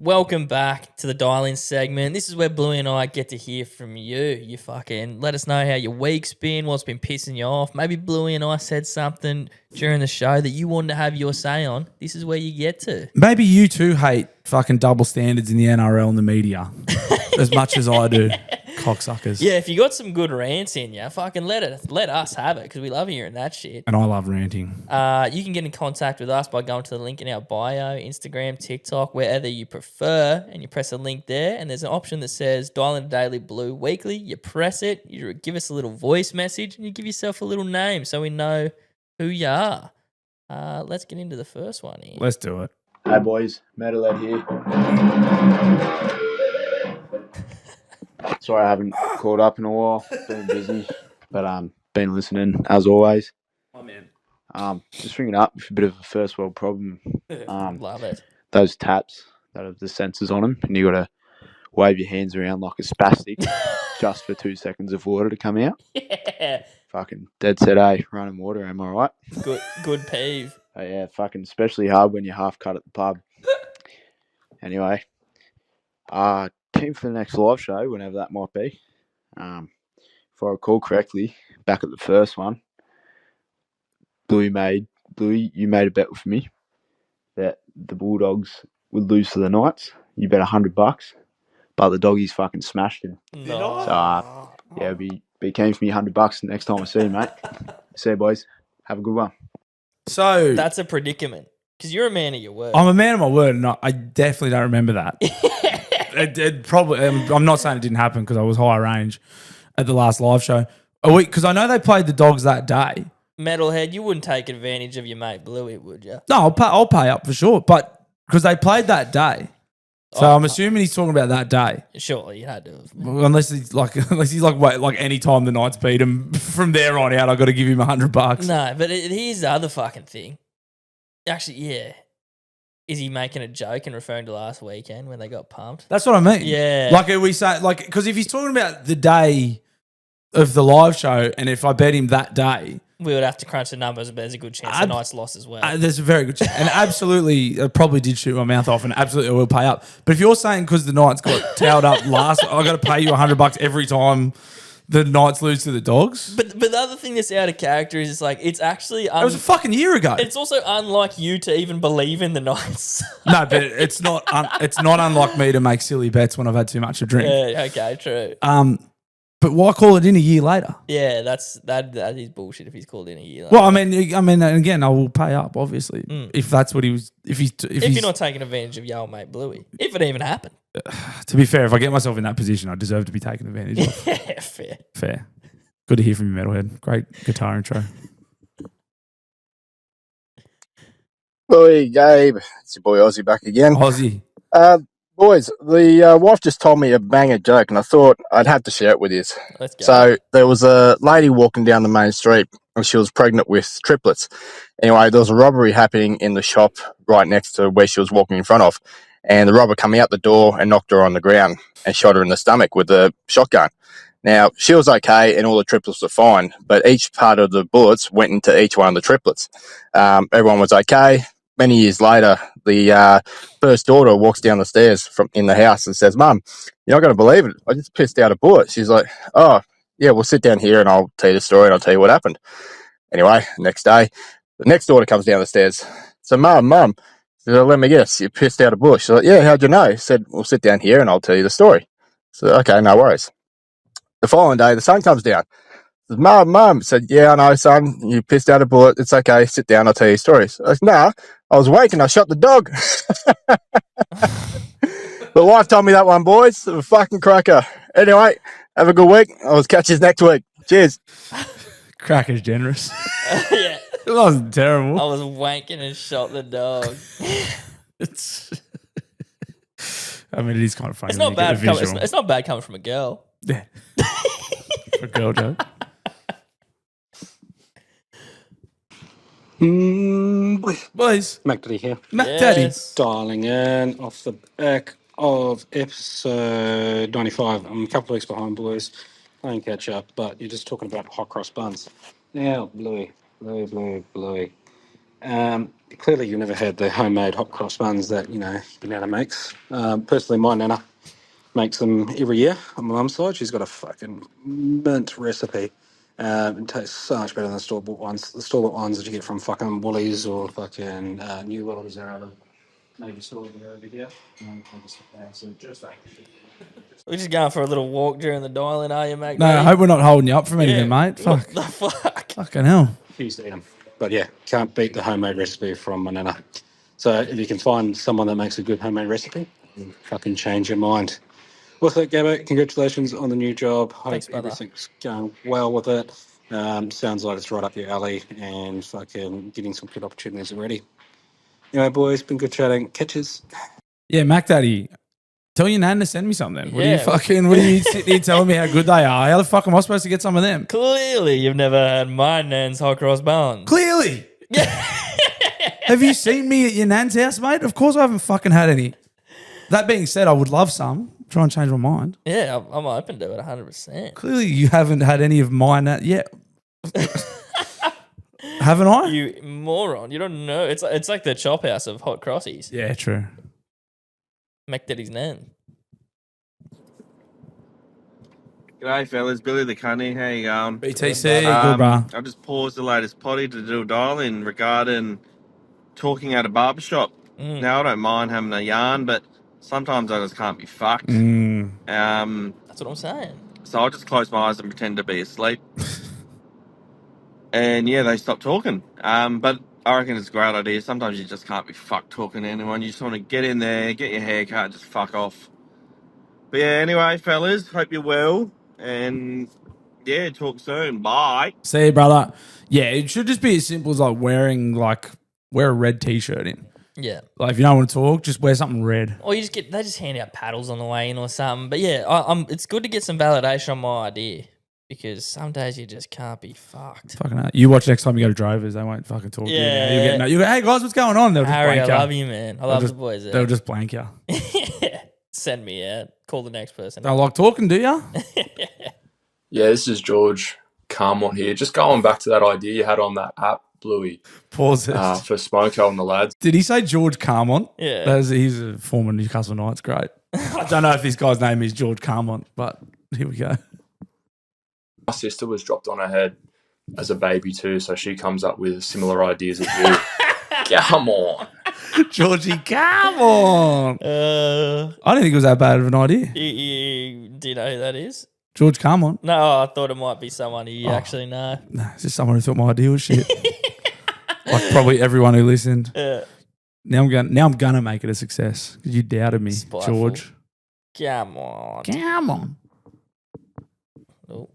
Welcome back to the dial-in segment. This is where Bluey and I get to hear from you. You fucking let us know how your week's been, what's been pissing you off. Maybe Bluey and I said something during the show that you wanted to have your say on. This is where you get to. Maybe you too hate fucking double standards in the NRL and the media as much as I do. Cocksuckers. Yeah, if you got some good rants in you, fucking let us have it because we love hearing that shit. And I love ranting. You can get in contact with us by going to the link in our bio, Instagram, TikTok, wherever you prefer, and you press a link there, and there's an option that says Dial in Daily Blue Weekly. You press it, you give us a little voice message, and you give yourself a little name so we know who you are. Let's get into the first one here. Let's do it. Hey boys, Metalhead here. Sorry I haven't caught up in a while. Been busy, but been listening as always. Oh man. Just ringing up with a bit of a first world problem. Love it. Those taps that have the sensors on them, and you got to wave your hands around like a spastic just for 2 seconds of water to come out. Yeah. Fucking dead set A, running water. Am I right? Good peeve. Oh, yeah, fucking especially hard when you're half cut at the pub. Anyway, keen for the next live show, whenever that might be. If I recall correctly, back at the first one, Bluey, you made a bet with me that the Bulldogs would lose to the Knights. You bet $100, but the Doggies fucking smashed him. No. So, yeah, be keen for me $100 the next time I see you, mate. See you, boys. Have a good one. So That's a predicament because you're a man of your word. I'm a man of my word, and I definitely don't remember that. It probably. I'm not saying it didn't happen because I was high range at the last live show. Because I know they played the Dogs that day. Metalhead, you wouldn't take advantage of your mate Bluey, would you? No, I'll pay up for sure, but because they played that day. So I'm assuming he's talking about that day. Surely you had to have. Unless he's like wait, like any time the Knights beat him from there on out, I got to give him $100. No, but here's the other fucking thing. Actually, yeah. Is he making a joke and referring to last weekend when they got pumped? That's what I mean. Yeah. Like, are we saying, like, because if he's talking about the day of the live show, and if I bet him that day, we would have to crunch the numbers, but there's a good chance the Knights lost as well. There's a very good chance. And absolutely, I probably did shoot my mouth off, and absolutely I will pay up. But if you're saying because the Knights got towed up last, I got to pay you $100 every time the Knights lose to the Dogs. But the other thing that's out of character is it's like it's actually it was a fucking year ago. It's also unlike you to even believe in the Knights. No, but it's not. It's not unlike me to make silly bets when I've had too much to drink. Yeah. Okay. True. But why call it in a year later? Yeah, that is bullshit. If he's called in a year later. Well, I mean, again, I will pay up obviously if that's what he was. If you're not taking advantage of your old mate Bluey, if it even happened. To be fair, if I get myself in that position, I deserve to be taken advantage of. Yeah, Fair. Good to hear from you, Metalhead. Great guitar intro. Oi, Gabe. It's your boy Aussie back again. Aussie. Boys, the wife just told me a banger joke, and I thought I'd have to share it with you. Let's go. So there was a lady walking down the main street, and she was pregnant with triplets. Anyway, there was a robbery happening in the shop right next to where she was walking in front of, and the robber came out the door and knocked her on the ground and shot her in the stomach with a shotgun. Now, she was okay, and all the triplets were fine, but each part of the bullets went into each one of the triplets. Everyone was okay. many years later, the first daughter walks down the stairs in the house and says, "Mum, you're not going to believe it. I just pissed out a bullet." She's like, "Oh, yeah, we'll sit down here and I'll tell you the story and I'll tell you what happened." Anyway, next day, the next daughter comes down the stairs. So, Mum, she said, "Let me guess, you pissed out a bullet." She's like, "Yeah, how'd you know?" She said, "We'll sit down here and I'll tell you the story." So, okay, no worries. The following day, the son comes down. Says, Mum, said, "Yeah, I know, son. You pissed out a bullet. It's okay. Sit down. I'll tell you stories." I said, "Nah, I was awake and I shot the dog." But life told me that one, boys. A fucking cracker. Anyway, have a good week. I'll catch you next week. Cheers. Cracker's generous. Yeah. It wasn't terrible. I was wanking and shot the dog. It's. I mean, it is kind of funny. It's when not you get bad. the visual. It's not bad coming from a girl. Yeah. For a girl joke. Boys, Mac Daddy here. Mac Daddy. Yes. Dialing in off the back of episode 95. I'm a couple of weeks behind, boys. Playing catch up, but you're just talking about hot cross buns. Now, Bluey. Clearly, you've never had the homemade hot cross buns that, your nana makes. Personally, my nana makes them every year on my mum's side. She's got a fucking mint recipe. It tastes so much better than the store-bought ones. The store-bought ones that you get from fucking Woolies or fucking New World, is there other maybe store over here? We're just going for a little walk during the dial-in, are you, Mac? No, I hope we're not holding you up from anything, mate. What Fuck. the fuck? Fucking hell. Used to eat them. But yeah, can't beat the homemade recipe from my nana. So if you can find someone that makes a good homemade recipe, you'll fucking change your mind. Also, Gabbo, congratulations on the new job. Hope Thanks, brother. everything's going well with it. Sounds like it's right up your alley and fucking getting some good opportunities already. Anyway, boys, been good chatting. Catches. Yeah, Mac Daddy. Tell your nan to send me something. What are you Yeah. fucking? What are you sitting here telling me how good they are? How the fuck am I supposed to get some of them? Clearly, you've never had my nan's hot cross buns. Clearly. Have you seen me at your nan's house, mate? Of course I haven't fucking had any. That being said, I would love some. Try and change my mind. Yeah, I'm open to it 100%. Clearly you haven't had any of mine yet. Haven't I? You moron. You don't know. It's like the Chophouse of hot crossies. Yeah, true. Mac Daddy's nan. G'day fellas, Billy the Cunny, how you going? BTC, good, bro. I just paused the latest potty to do a dial-in regarding talking at a barbershop. Now, I don't mind having a yarn, but sometimes I just can't be fucked. That's what I'm saying. So I'll just close my eyes and pretend to be asleep. And yeah, they stop talking. But I reckon it's a great idea. Sometimes you just can't be fucked talking to anyone. You just want to get in there, get your hair cut, just fuck off. But yeah, anyway, fellas, hope you're well. And yeah, talk soon. Bye. See you, brother. Yeah, it should just be as simple as like wear a red t-shirt in. Yeah. Like if you don't want to talk, just wear something red. Or they just hand out paddles on the way in or something. But yeah, it's good to get some validation on my idea because some days you just can't be fucked. Fucking hell. You watch next time you go to Drovers, they won't fucking talk to you. Yeah. You go, hey guys, what's going on? They'll just Harry, I blank you. love you, man. I love the boys there. They'll just blank you. Send me out. Call the next person. Don't like talking, do you? Yeah, this is George Carmont here. Just going back to that idea you had on that app, Bluey, Pause it. for Smoko and the lads. Did he say George Carmont? Yeah. He's a former Newcastle Knights great. I don't know if this guy's name is George Carmont, but here we go. My sister was dropped on her head as a baby too, so she comes up with similar ideas as you. Come on. Georgie, come on. I didn't think it was that bad of an idea. Do you know who that is? George Carmont. No, I thought it might be someone you actually know. Nah, it's just someone who thought my idea was shit. Like probably everyone who listened. Now I'm gonna make it a success because you doubted me, Spiteful. George. Come on. Come on. Oh.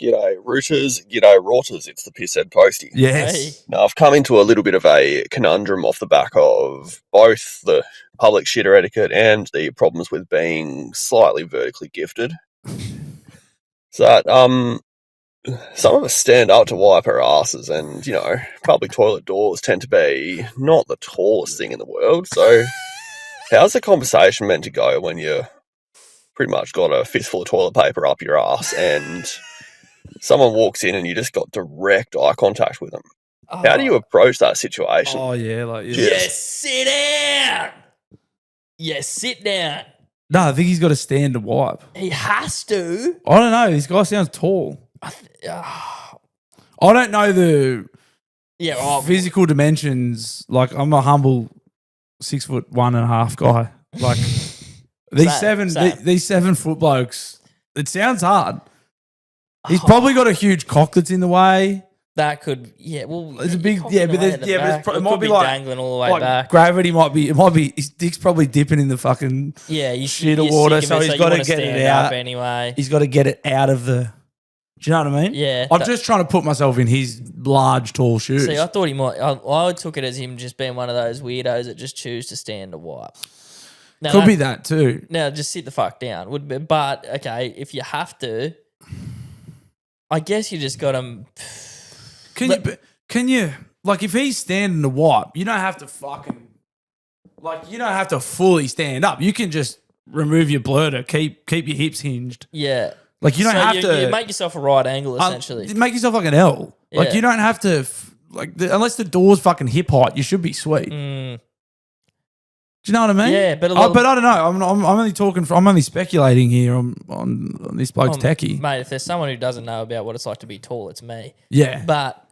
G'day rooters, g'day rotters, it's the Pisshead Postie. Yes. Hey. Now I've come into a little bit of a conundrum off the back of both the public shitter etiquette and the problems with being slightly vertically gifted. So some of us stand up to wipe our asses and, public toilet doors tend to be not the tallest thing in the world. So how's the conversation meant to go when you pretty much got a fistful of toilet paper up your ass and someone walks in and you just got direct eye contact with them? How do you approach that situation? Oh yeah, like yeah. Yes, sit down. Yes, sit down. No, I think he's got to stand to wipe. He has to. I don't know. This guy sounds tall. I don't know the physical dimensions. Like I'm a humble 6'1.5" guy. Like these 7 foot blokes. It sounds hard. He's probably got a huge cock that's in the way. That could, well, It's a big, but it might be like dangling all the way back. Gravity might be. His dick's probably dipping in the fucking shit of water, so he's got to get it out anyway. He's got to get it out of the. Do you know what I mean? Yeah. I'm just trying to put myself in his large, tall shoes. See, I thought he might. I took it as him just being one of those weirdos that just choose to stand to wipe. Now, Could be that too. Now, just sit the fuck down. Would be, but okay, if you have to, I guess you just got to. Can you like if he's standing to wipe, you don't have to fucking you don't have to fully stand up. You can just remove your blurter, keep your hips hinged. Yeah. Like you don't have to you make yourself a right angle essentially. Make yourself like an L. Yeah. Like you don't have to unless the door's fucking hip height, you should be sweet. Mm. Do you know what I mean? Yeah, but but I don't know. I'm only talking. I'm only speculating here on this bloke's techie, mate. If there's someone who doesn't know about what it's like to be tall, it's me. Yeah, but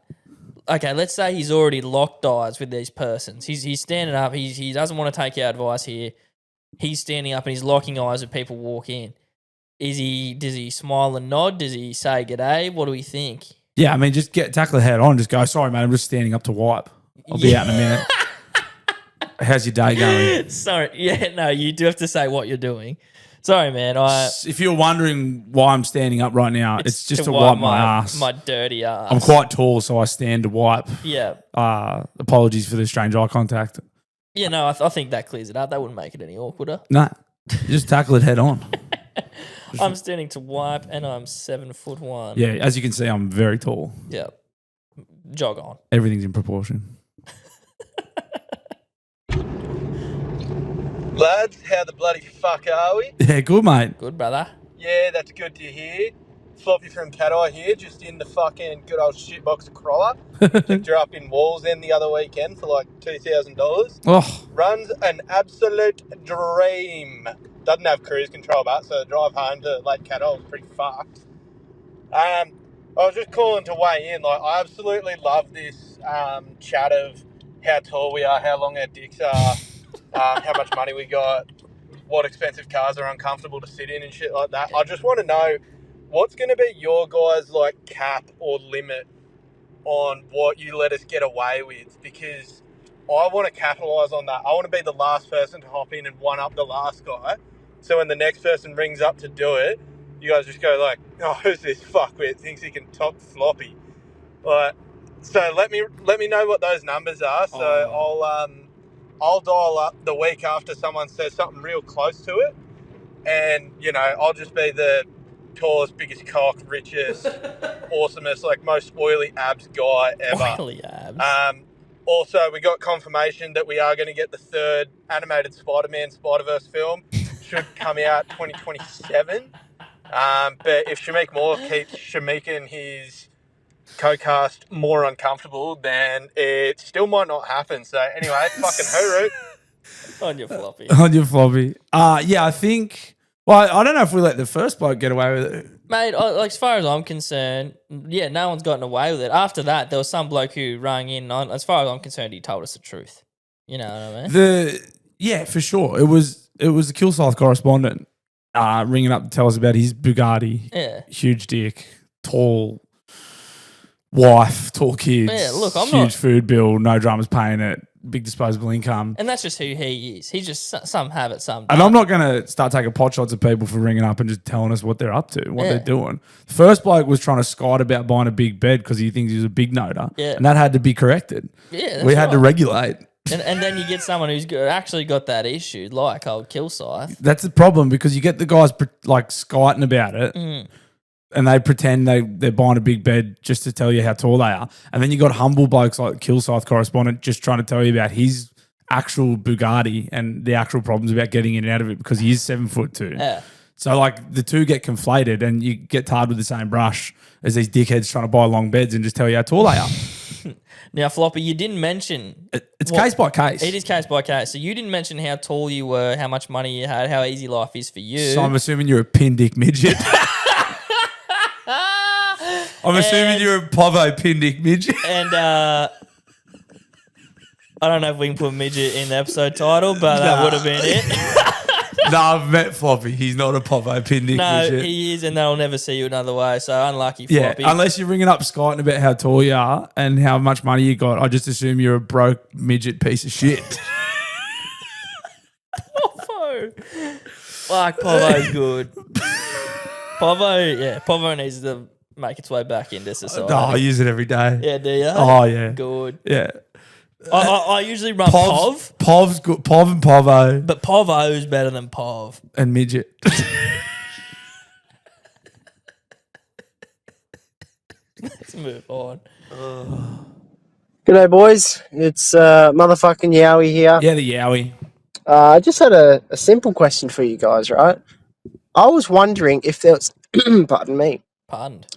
okay, let's say he's already locked eyes with these persons. He's standing up. He doesn't want to take your advice here. He's standing up and he's locking eyes with people walk in. Does he smile and nod? Does he say g'day? What do we think? Yeah, I mean, just tackle the head on. Just go, sorry, mate, I'm just standing up to wipe. I'll be out in a minute. How's your day going? Sorry. Yeah, no, you do have to say what you're doing. Sorry, man. If you're wondering why I'm standing up right now, it's just to wipe my ass. My dirty ass. I'm quite tall, so I stand to wipe. Yeah. Apologies for the strange eye contact. Yeah, no, I think that clears it up. That wouldn't make it any awkwarder. Nah, just tackle it head on. I'm standing to wipe and I'm 7'1". Yeah, as you can see, I'm very tall. Yeah. Jog on. Everything's in proportion. Lads, how the bloody fuck are we? Yeah, good, mate. Good, brother. Yeah, that's good to hear. Floppy from Cat Eye here, just in the fucking good old shitbox of Corolla. Picked her up in Wallsend the other weekend for like $2,000. Oh. Runs an absolute dream. Doesn't have cruise control, but so the drive home to Lake Cat Eye was pretty fucked. I was just calling to weigh in. Like, I absolutely love this chat of how tall we are, how long our dicks are. How much money we got, what expensive cars are uncomfortable to sit in and shit like that. I just want to know what's going to be your guys' like cap or limit on what you let us get away with, because I want to capitalise on that. I want to be the last person to hop in and one up the last guy. So when the next person rings up to do it, you guys just go like, "Oh, who's this fuckwit? Thinks he can top Floppy." Like, so let me know what those numbers are. So I'll dial up the week after someone says something real close to it, and I'll just be the tallest, biggest cock, richest, awesomest, like most oily abs guy ever. Oily abs. Also, we got confirmation that we are going to get the third animated Spider-Man Spider-Verse film. Should come out 2027. But if Shameik Moore keeps Shameik his co-cast more uncomfortable, then it still might not happen. So anyway, fucking hooroo. On your floppy. On your floppy. Yeah, I think. Well, I don't know if we let the first bloke get away with it. Mate, like, as far as I'm concerned, yeah, no one's gotten away with it. After that, there was some bloke who rang in. As far as I'm concerned, he told us the truth. You know what I mean? Yeah, for sure. It was the Killsouth correspondent ringing up to tell us about his Bugatti. Yeah. Huge dick, tall wife, tall kids. Yeah, look, I'm huge food bill, no dramas paying it, big disposable income. And that's just who he is. He's just some have it, some don't. And I'm not going to start taking pot shots at people for ringing up and just telling us what they're up to, what they're doing. The first bloke was trying to skite about buying a big bed because he thinks he's a big noter. Yeah. And that had to be corrected. Yeah, that's we had to regulate. And then you get someone who's actually got that issue, like old Killsouth. That's the problem, because you get the guys like skiting about it. And they pretend they're buying a big bed just to tell you how tall they are. And then you got humble blokes like Killsouth correspondent just trying to tell you about his actual Bugatti and the actual problems about getting in and out of it, because he is 7'2". Yeah. So like the two get conflated and you get tarred with the same brush as these dickheads trying to buy long beds and just tell you how tall they are. Now, Floppy, you didn't mention. It's case by case. It is case by case. So you didn't mention how tall you were, how much money you had, how easy life is for you. So I'm assuming you're a pin dick midget. I'm assuming you're a Povo pin dick midget. And I don't know if we can put midget in the episode title, but that would have been it. No, I've met Floppy. He's not a Povo pin dick No, midget. he is, and they'll never see you another way. So unlucky, Yeah, Floppy. unless you're ringing up skiting about how tall you are and how much money you got, I just assume you're a broke midget piece of shit. Povo. Fuck, Povo's good. Povo needs to make its way back into society. No, I use it every day. Yeah, do you? Oh, yeah. Good. Yeah. I usually run Pov. Pov's good. Pov and Povo. But Povo's better than Pov. And midget. Let's move on. G'day, boys. It's motherfucking Yowie here. Yeah, the Yowie. I just had a simple question for you guys, right? I was wondering if there was, pardon me,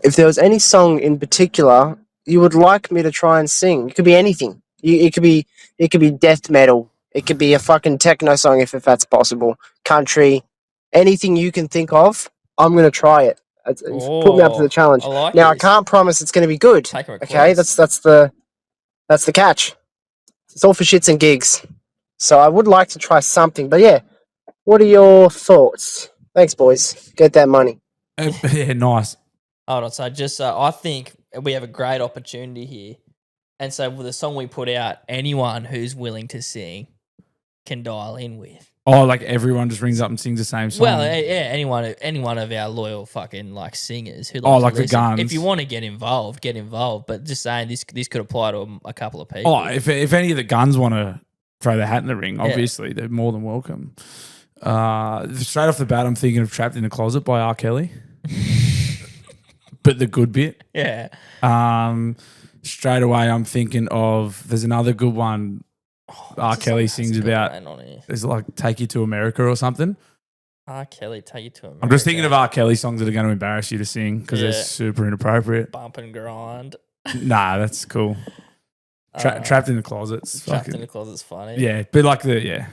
if there was any song in particular you would like me to try and sing. It could be anything. It could be death metal. It could be a fucking techno song if that's possible. Country, anything you can think of. I'm gonna try it. Put me up to the challenge. I can't promise it's gonna be good. Okay, that's the catch. It's all for shits and gigs. So I would like to try something, but yeah. What are your thoughts? Thanks, boys. Get that money. Yeah, nice. Hold on. So just I think we have a great opportunity here. And so with the song we put out, anyone who's willing to sing can dial in with. Oh, like everyone just rings up and sings the same song. Well, yeah, anyone of our loyal fucking like singers who like to the Guns. If you want to get involved. But just saying this could apply to a couple of people. Oh, if any of the Guns want to throw their hat in the ring, obviously they're more than welcome. Straight off the bat, I'm thinking of "Trapped in the Closet" by R. Kelly, but the good bit. Yeah. Straight away, I'm thinking of there's another good one. R. Kelly sings about. Is it like "Take You to America" or something? R. Kelly, "Take You to America." I'm just thinking of R. Kelly songs that are going to embarrass you to sing because they're super inappropriate. Bump and grind. Nah, that's cool. Trapped in the Closet's Trapped in the Closet's funny. Yeah, but like Damn.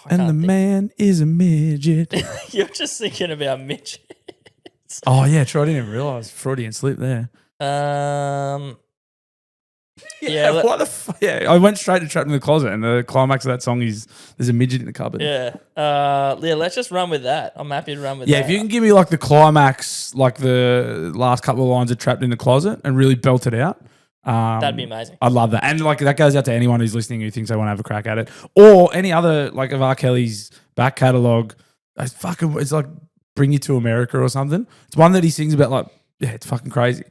And the man is a midget. You're just thinking about midgets. Oh yeah, I didn't even realize Freudian slip there. Yeah. What the fuck? Yeah, I went straight to "Trapped in the Closet," and the climax of that song is there's a midget in the cupboard. Yeah. Let's just run with that. I'm happy to run with that. Yeah, if you can give me like the climax, like the last couple of lines of "Trapped in the Closet," and really belt it out. That'd be amazing. I'd love that. And like that goes out to anyone who's listening who thinks they want to have a crack at it. Or any other like of R. Kelly's back catalogue. It's like "Bring You to America" or something. It's one that he sings about like, yeah, it's fucking crazy.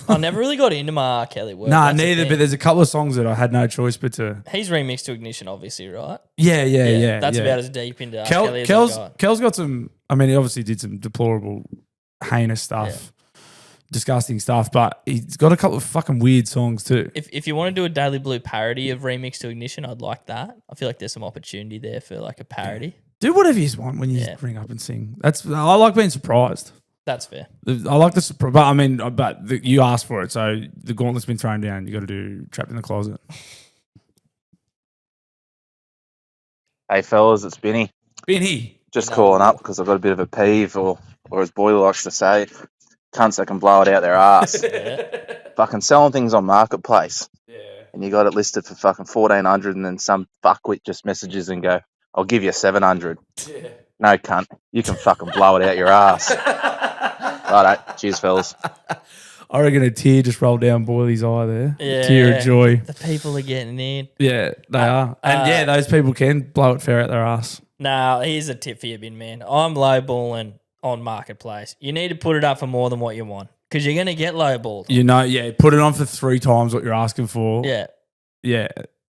I never really got into my R. Kelly work. Nah, neither, but there's a couple of songs that I had no choice but to. He's remixed to Ignition, obviously, right? Yeah. That's about as deep into R. Kelly as I got. Kel's got some, I mean, he obviously did some deplorable, heinous stuff. Disgusting stuff, but he's got a couple of fucking weird songs too. If you want to do a Daily Blue parody of Remix to Ignition, I'd like that. I feel like there's some opportunity there for like a parody. Do whatever you want when you ring up and sing. I like being surprised. That's fair. I like the surprise, but I mean, you asked for it, so the gauntlet's been thrown down. You got to do "Trapped in the Closet." Hey fellas, it's Benny. Just calling up because I've got a bit of a peeve, or as Boyle likes to say, cunts that can blow it out their ass. Fucking selling things on Marketplace. Yeah. And you got it listed for fucking 1,400, and then some fuckwit just messages and go, "I'll give you 700." Yeah. No, cunt. You can fucking blow it out your ass. Righto. Cheers, fellas. I reckon a tear just rolled down Boyley's eye there. Yeah. Tear of joy. The people are getting in. Yeah, they are. And those people can blow it fair out their ass. Now, here's a tip for you, bin man. I'm lowballing on Marketplace. You need to put it up for more than what you want because you're going to get lowballed. Put it on for 3 times what you're asking for. Yeah. Yeah.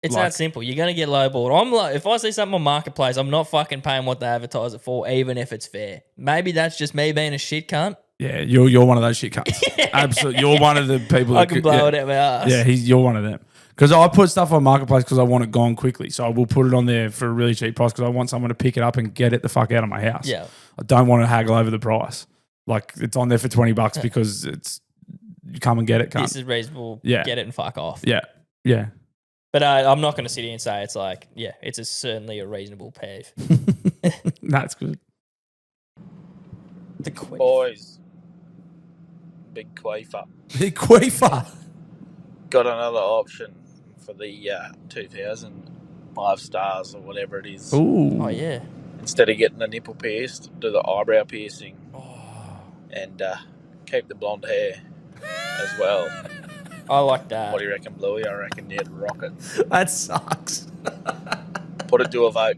It's that simple. You're going to get lowballed. If I see something on Marketplace, I'm not fucking paying what they advertise it for, even if it's fair. Maybe that's just me being a shit cunt. Yeah, you're one of those shit cunts. Absolutely. You're one of the people I can blow it out my ass. Yeah, you're one of them. Because I put stuff on Marketplace because I want it gone quickly. So I will put it on there for a really cheap price because I want someone to pick it up and get it the fuck out of my house. Yeah. I don't want to haggle over the price. Like, it's on there for $20 because it's you come and get it, cunt. This is reasonable. Yeah. Get it and fuck off. Yeah. Yeah. But I'm not going to sit here and say it's like, yeah, it's certainly a reasonable peeve. That's good. The queef. Boys, big queefer. Big queefer. Got another option for the 2005 stars or whatever it is. Ooh. Oh, yeah. Instead of getting the nipple pierced, do the eyebrow piercing. And keep the blonde hair as well. I like that. What do you reckon, Bluey? I reckon you'd rock it. That sucks. Put it to a vote.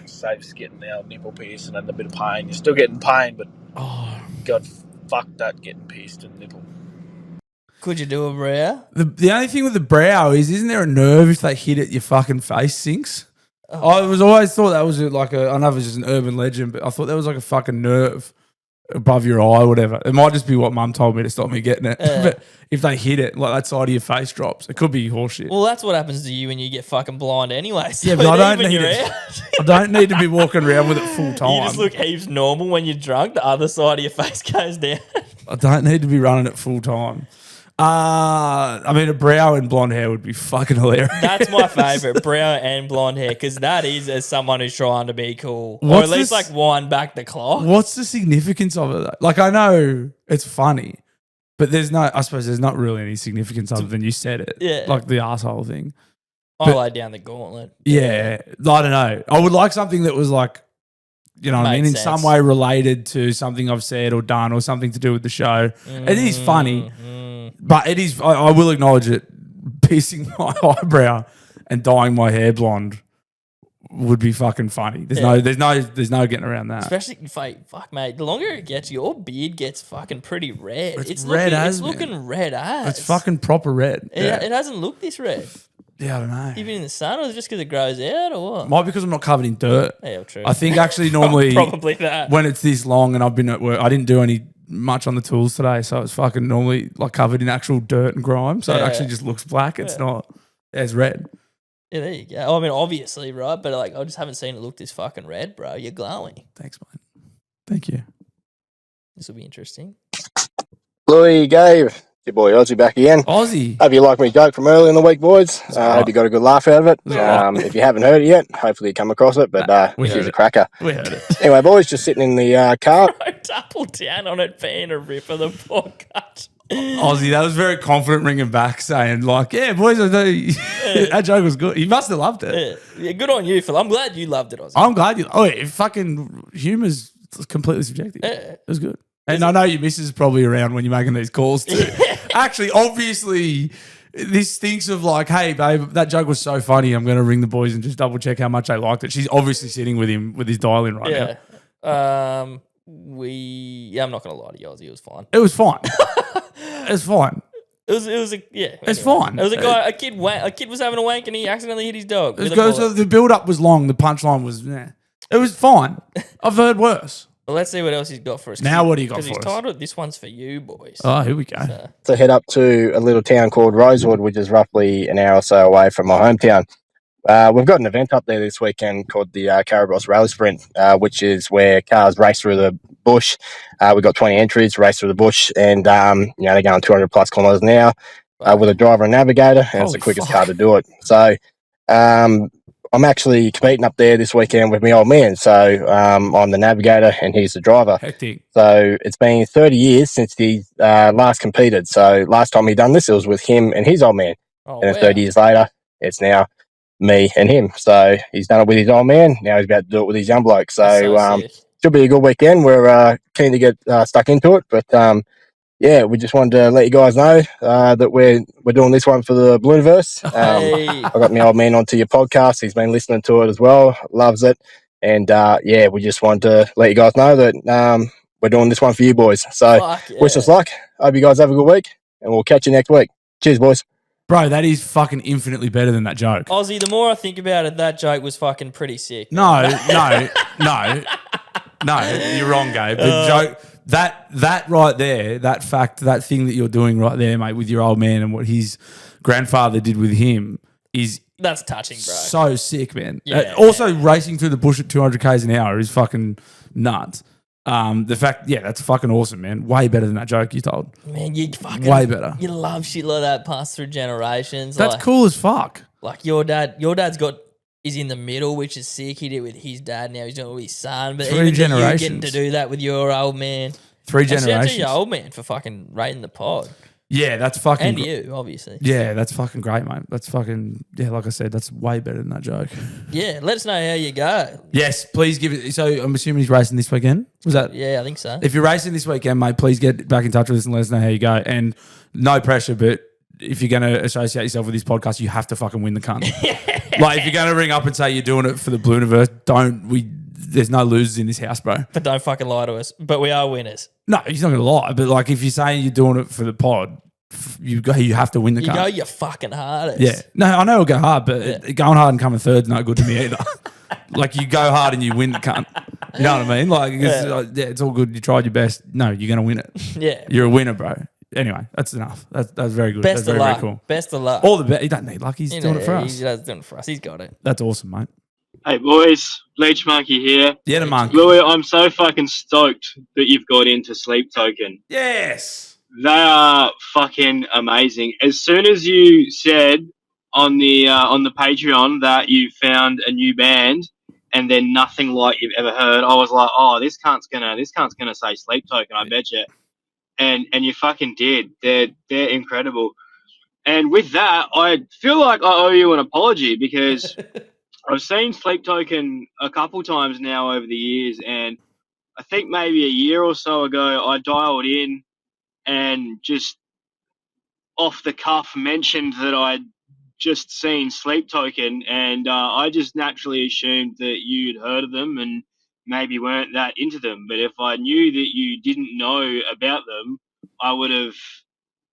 Saves getting the nipple pierced and a bit of pain. You're still getting pain, but God, fuck that getting pierced in the nipple. Could you do a brow? The only thing with the brow is, isn't there a nerve if they hit it, your fucking face sinks? I was always thought that was like I know it was just an urban legend, but I thought that was like a fucking nerve above your eye or whatever. It might just be what mum told me to stop me getting it. But if they hit it, like that side of your face drops. It could be horseshit. Well, that's what happens to you when you get fucking blind anyway. So yeah, but I don't even need you're it. out, I don't need to be walking around with it full time. you just look heaps normal when you're drunk. The other side of your face goes down. I don't need to be running it full time. I mean, a brow and blonde hair would be fucking hilarious. That's my favourite, brow and blonde hair, because that is as someone who's trying to be cool. Or What's at least this- like wind back the clock. What's the significance of it, though? Like, I know it's funny, but I suppose there's not really any significance other than you said it. Yeah. Like the asshole thing. I lay down the gauntlet. Yeah. I don't know. I would like something that was like, you know what I Made mean? In sense. some way related to something I've said or done or something to do with the show. It is funny, but it is, I will acknowledge it, piercing my eyebrow and dyeing my hair blonde would be fucking funny. There's no getting around that. Especially if fuck mate, the longer it gets, your beard gets fucking pretty red. It's red as, man. looking red as. It's fucking proper red. It hasn't looked this red. Yeah, I don't know. You've been in the sun, or is it just because it grows out, or what? Might be because I'm not covered in dirt. Yeah, true. I think actually normally Probably that. when it's this long and I've been at work, I didn't do any much on the tools today, so it's fucking normally like covered in actual dirt and grime. So it actually just looks black. It's not. It's red. Yeah, there you go. I mean, obviously, right? But like, I just haven't seen it look this fucking red, bro. You're glowing. Thanks, mate. Thank you. This will be interesting. Bluey, Gabe, your boy Ozzy back again. Aussie. Hope you like my joke from earlier in the week, boys. Hope you got a good laugh out of it. If you haven't heard it yet, hopefully you come across it. But here's a cracker. We heard it. Anyway, boys, just sitting in the car. Double down on it being a rip of the podcast. Aussie, that was very confident ringing back saying like, yeah, boys, I know that joke was good. He must have loved it. Yeah, good on you, Phil. I'm glad you loved it, Ozzy. I'm glad you. Oh, yeah, fucking humor's completely subjective. It was good. And I know your missus is probably around when you're making these calls too. Actually, obviously, this stinks of like, hey, babe, that joke was so funny. I'm going to ring the boys and just double check how much they liked it. She's obviously sitting with him with his dial in right now. I'm not going to lie to you, Ozzy. It was fine. It was fine. It was fine. It's fine. It was a kid was having a wank and he accidentally hit his dog. So the build up was long. The punchline was, it was fine. I've heard worse. Well, let's see what else he's got for us. Now what do you got for us? Because he's titled, "This one's for you, boys." Oh, here we go. To head up to a little town called Rosewood, which is roughly an hour or so away from my hometown. We've got an event up there this weekend called the Carabos Rally Sprint, which is where cars race through the bush. We've got 20 entries, race through the bush, and they're going 200 plus kilometres an hour with a driver and navigator, and it's the quickest car to do it. So I'm actually competing up there this weekend with my old man. So I'm the navigator and he's the driver. Hectic. So it's been 30 years since he last competed. So last time he done this, it was with him and his old man. And then 30 years later, it's now me and him. So he's done it with his old man. Now he's about to do it with his young bloke. So should be a good weekend. We're keen to get stuck into it. But yeah, we just wanted to let you guys know that we're doing this one for the Blueverse. I got my old man onto your podcast. He's been listening to it as well. Loves it. And yeah, we just wanted to let you guys know that we're doing this one for you boys. So wish us luck. Hope you guys have a good week and we'll catch you next week. Cheers, boys. Bro, that is fucking infinitely better than that joke. Ozzy, the more I think about it, that joke was fucking pretty sick. No, you're wrong, Gabe. The joke, that right there, that fact, that thing that you're doing right there, mate, with your old man and what his grandfather did with him is that's touching, bro. So sick, man. Yeah, also, racing through the bush at 200 k's an hour is fucking nuts. The fact, that's fucking awesome, man. Way better than that joke you told. Man, you fucking way better. You love shit like that passed through generations. That's cool as fuck. Like your dad's is in the middle, which is sick. He did it with his dad. Now he's doing it with his son. But 3 even generations. you getting to do that with your old man. 3 Shout out to generations. your old man for fucking rating the pod. Yeah, that's fucking. And you, obviously. Yeah, that's fucking great, mate. That's fucking. Yeah, like I said, that's way better than that joke. Yeah, let us know how you go. Yes, please give it. So I'm assuming he's racing this weekend. Was that? Yeah, I think so. If you're racing this weekend, mate, please get back in touch with us and let us know how you go. And no pressure, but if you're going to associate yourself with this podcast, you have to fucking win the cunt. Like, if you're going to ring up and say you're doing it for the Blue Universe, there's no losers in this house, bro. But don't fucking lie to us. But we are winners. No, he's not going to lie. But like, if you're saying you're doing it for the pod, you have to win the cunt. You go your fucking hardest. Yeah. No, I know it'll go hard, but going hard and coming third's not good to me either. Like, you go hard and you win the cunt. You know what I mean? Like, it's all good. You tried your best. No, you're going to win it. Yeah. You're a winner, bro. Anyway, that's enough. That's very good. Best that's of very, luck. very cool. Best of luck. All the best. He doesn't need luck. He's doing it for us. He's doing it for us. He's got it. That's awesome, mate. Hey boys, Leech Monkey here. Yeah, the monkey. Bluey, I'm so fucking stoked that you've got into Sleep Token. Yes. They are fucking amazing. As soon as you said on the Patreon that you found a new band and then nothing like you've ever heard, I was like, oh, this cunt's gonna say Sleep Token, I bet you. And you fucking did. They're incredible. And with that, I feel like I owe you an apology because I've seen Sleep Token a couple times now over the years, and I think maybe a year or so ago I dialed in and just off the cuff mentioned that I'd just seen Sleep Token, and I just naturally assumed that you'd heard of them and maybe weren't that into them. But if I knew that you didn't know about them, I would have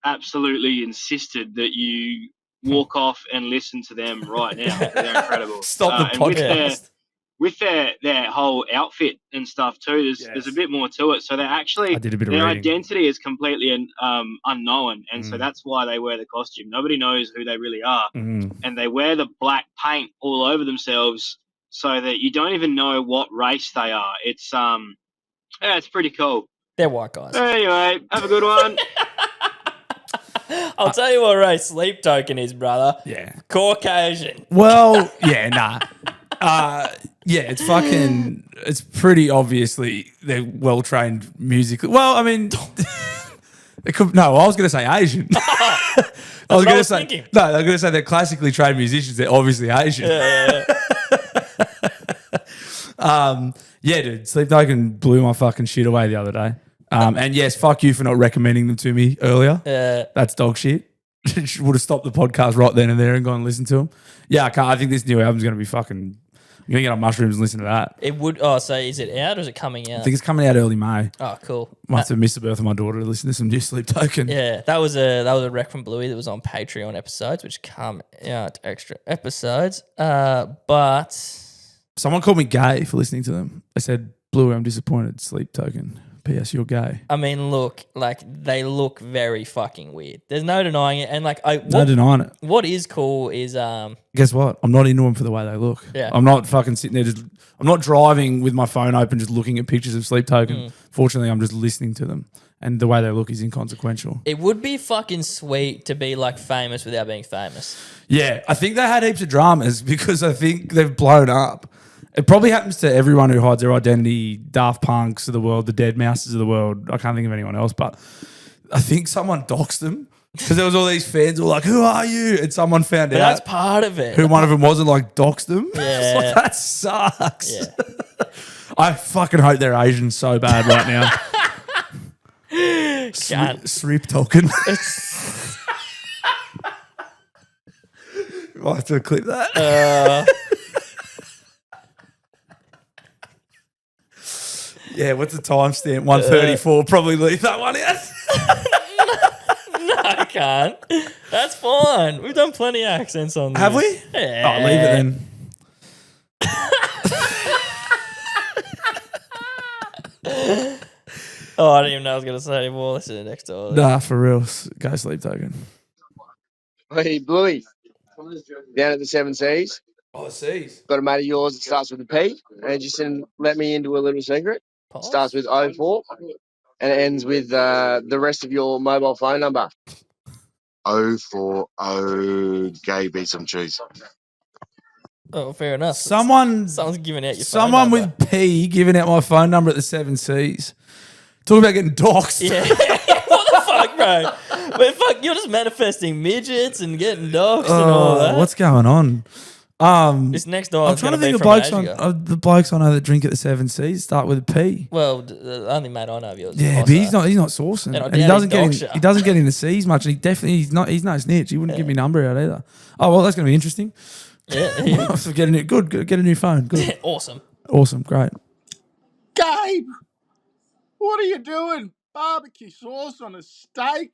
absolutely insisted that you walk off and listen to them right now. They're incredible. Stop the podcast. With their whole outfit and stuff too, there's a bit more to it. So they're actually, their identity is completely unknown, and so that's why they wear the costume. Nobody knows who they really are, and they wear the black paint all over themselves so that you don't even know what race they are. It's it's pretty cool. They're white guys. Anyway, have a good one. I'll tell you what race Sleep Token is, brother. Yeah. Caucasian. Well, yeah, nah. It's pretty obviously they're well-trained musically. Well, I mean, I was going to say Asian. I was going to say they're classically trained musicians. They're obviously Asian. Yeah. Dude, Sleep Token blew my fucking shit away the other day. And yes, fuck you for not recommending them to me earlier. That's dog shit. Would have stopped the podcast right then and there and gone and listened to them. Yeah, I think this new album's going to be fucking... I'm going to get on mushrooms and listen to that. It would... Oh, so is it out or is it coming out? I think it's coming out early May. Oh, cool. Must have missed the birth of my daughter to listen to some new Sleep Token. Yeah, that was a rec from Bluey that was on Patreon episodes, which come out extra episodes. But... Someone called me gay for listening to them. They said, Bluey, I'm disappointed. Sleep Token. P.S. You're gay. I mean, look, like they look very fucking weird. There's no denying it. And like, no denying it. What is cool is guess what? I'm not into them for the way they look. Yeah. I'm not fucking sitting there I'm not driving with my phone open just looking at pictures of Sleep Token. Fortunately, I'm just listening to them. And the way they look is inconsequential. It would be fucking sweet to be like famous without being famous. Yeah, I think they had heaps of dramas because I think they've blown up. It probably happens to everyone who hides their identity, Daft Punks of the world, the Dead Mouses of the world. I can't think of anyone else, but I think someone doxed them because there was all these fans who were like, who are you? And someone found out. That's part of it. Who one of them was and like doxed them. Yeah. Like, that sucks. Yeah. I fucking hope they're Asian so bad right now. Sleep Token. I'll have to clip that. Yeah, what's the timestamp? 1:34. Probably leave that one out. No, I can't. That's fine. We've done plenty of accents on this. Have we? Yeah. Oh, leave it then. Oh, I didn't even know I was going to say more. Listen to next door. Nah, for real. Go Sleep Token. Hey, Bluey. Down at the Seven Seas. Oh, the Seas. Got a mate of yours that starts with a P. And just let me into a little secret. starts with 04 and it ends with the rest of your mobile phone number. 040 Gabe eat some cheese. Oh, fair enough. Someone's giving out your phone Someone number. with P giving out my phone number at the 7 Cs. Talk about getting doxxed. Yeah. What the fuck, bro? But fuck, you're just manifesting midgets and getting doxed and all that. What's going on? This next I'm dial's trying to going think to of be from blokes Asia. the blokes I know that drink at the 7 Cs start with a P. Well, the only mate I know of yours. Yeah, but he's not saucing, And I and he doubt doesn't he get dogs in, you. he doesn't get in the C's much, and he's no snitch. He wouldn't give me number out either. Oh well, that's going to be interesting. Yeah. Get a new phone. Good. Awesome, great. Gabe, what are you doing? Barbecue sauce on a steak?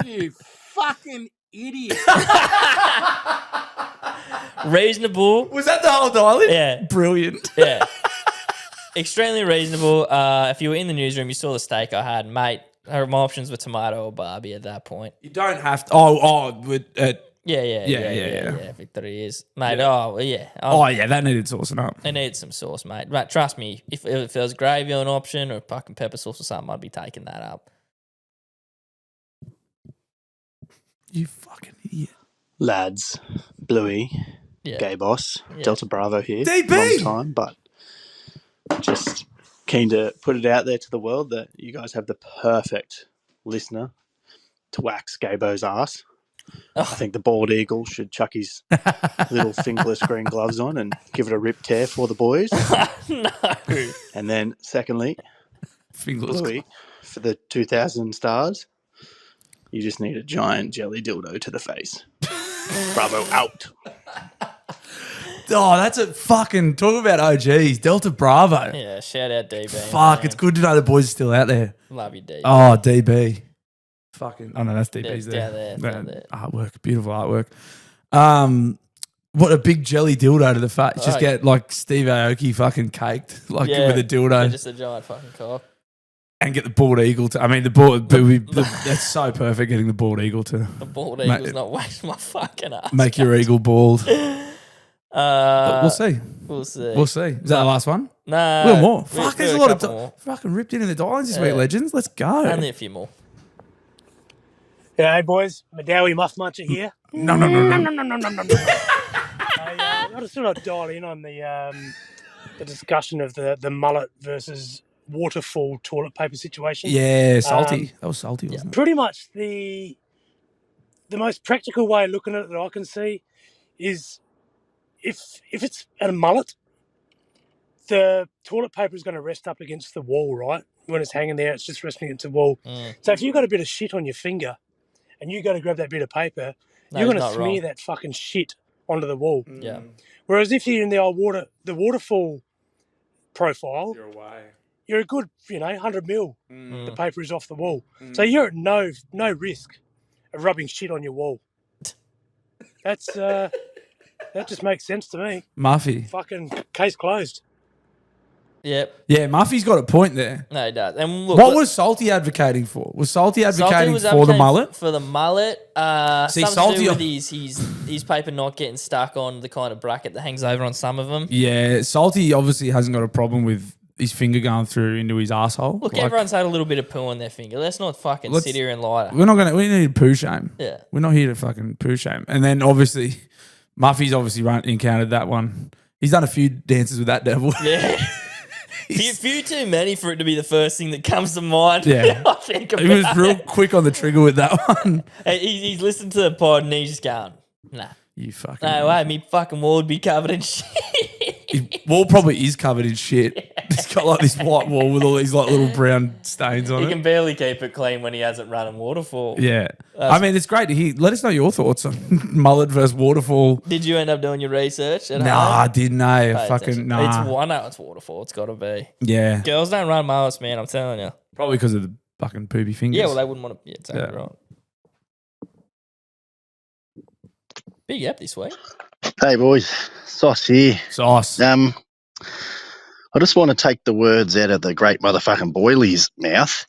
You fucking idiot. Reasonable. Was that the whole dialogue? Yeah. Brilliant. Yeah. Extremely reasonable. If you were in the newsroom, you saw the steak I had, mate. My options were tomato or Barbie at that point. You don't have to. Yeah. Victory is, mate. Yeah. Oh, yeah. That needed saucing up. It needed some sauce, mate. But trust me, if there was gravy an option or fucking pepper sauce or something, I'd be taking that up. You fucking idiot. Lads, Bluey, Yeah. Gay Boss, Yeah. Delta Bravo here. DB! Long time, but just keen to put it out there to the world that you guys have the perfect listener to wax Gabo's ass. I think the bald eagle should chuck his little fingerless green gloves on and give it a rip tear for the boys. No. And then, secondly, Fingerless Bluey, for the 2,000 stars, you just need a giant jelly dildo to the face. Bravo out. Oh, that's a fucking talk about OGs. Delta Bravo. Yeah, shout out DB. Fuck, man. it's good to know the boys are still out there. Love you, DB. Oh, DB. Fucking. Oh no, that's DB's Yeah, there. down there. Artwork, beautiful artwork. What a big jelly dildo to the face. Just Oh, get like Steve Aoki fucking caked like with a dildo. Yeah, just a giant fucking cock. And get the bald eagle to. I mean, that's so perfect. Getting the bald eagle to. The bald eagle's not wasting my fucking ass. Make your eagle bald. But we'll see. We'll see. We'll see. Is that the last one? No. A little more. Fuck, there's a lot couple more. of fucking ripped into the dials this Yeah. week, legends. Let's go. Only a few more. Yeah, hey boys, Madawi Muff Muncher here. No. I just sort of dial in on the discussion of the mullet versus waterfall toilet paper situation. Yeah, salty. That was salty, wasn't it? Pretty much the most practical way of looking at it that I can see is if it's a mullet, the toilet paper is going to rest up against the wall, right? When it's hanging there, it's just resting against the wall. So if you've got a bit of shit on your finger and you go to grab that bit of paper, you're going to smear that fucking shit onto the wall. Yeah. Whereas if you're in the waterfall profile, You're away. you're a good, 100 mil. The paper is off the wall. So you're at no risk of rubbing shit on your wall. That's that just makes sense to me. Muffy. Fucking case closed. Yep. Yeah, Muffy's got a point there. No, he does. And look, What was Salty advocating for? Was Salty advocating was for the advocating mullet? For the mullet. See, something Salty- to do with his paper not getting stuck on the kind of bracket that hangs over on some of them. Yeah, Salty obviously hasn't got a problem with his finger going through into his asshole. Look, everyone's had a little bit of poo on their finger. Let's not fucking Let's- sit here and lie. We need poo shame. Yeah. We're not here to fucking poo shame. And then obviously, Muffy's obviously encountered that one. He's done a few dances with that devil. Yeah. few too many for it to be the first thing that comes to mind. Yeah. I think about He was real it. quick on the trigger with that one. He's listened to the pod and he's just going, nah. You fucking. No way, me fucking wall would be covered in shit. His wall probably is covered in shit. It's got like this white wall with all these like little brown stains on He it. can barely keep it clean when he hasn't run in waterfall. Yeah. I mean, it's great to hear. Let us know your thoughts on mullet versus waterfall. Did you end up doing your research? At Nah, I home? didn't know. Pay Fucking attention. nah. I know it's waterfall. It's got to be. Yeah. Girls don't run mullets, man. I'm telling you. Probably because of the fucking poopy fingers. Yeah, well, they wouldn't want to. Yeah, exactly Yeah. right. Big app this week. Hey boys, Sauce here. Sauce. I just want to take the words out of the great motherfucking Boiley's mouth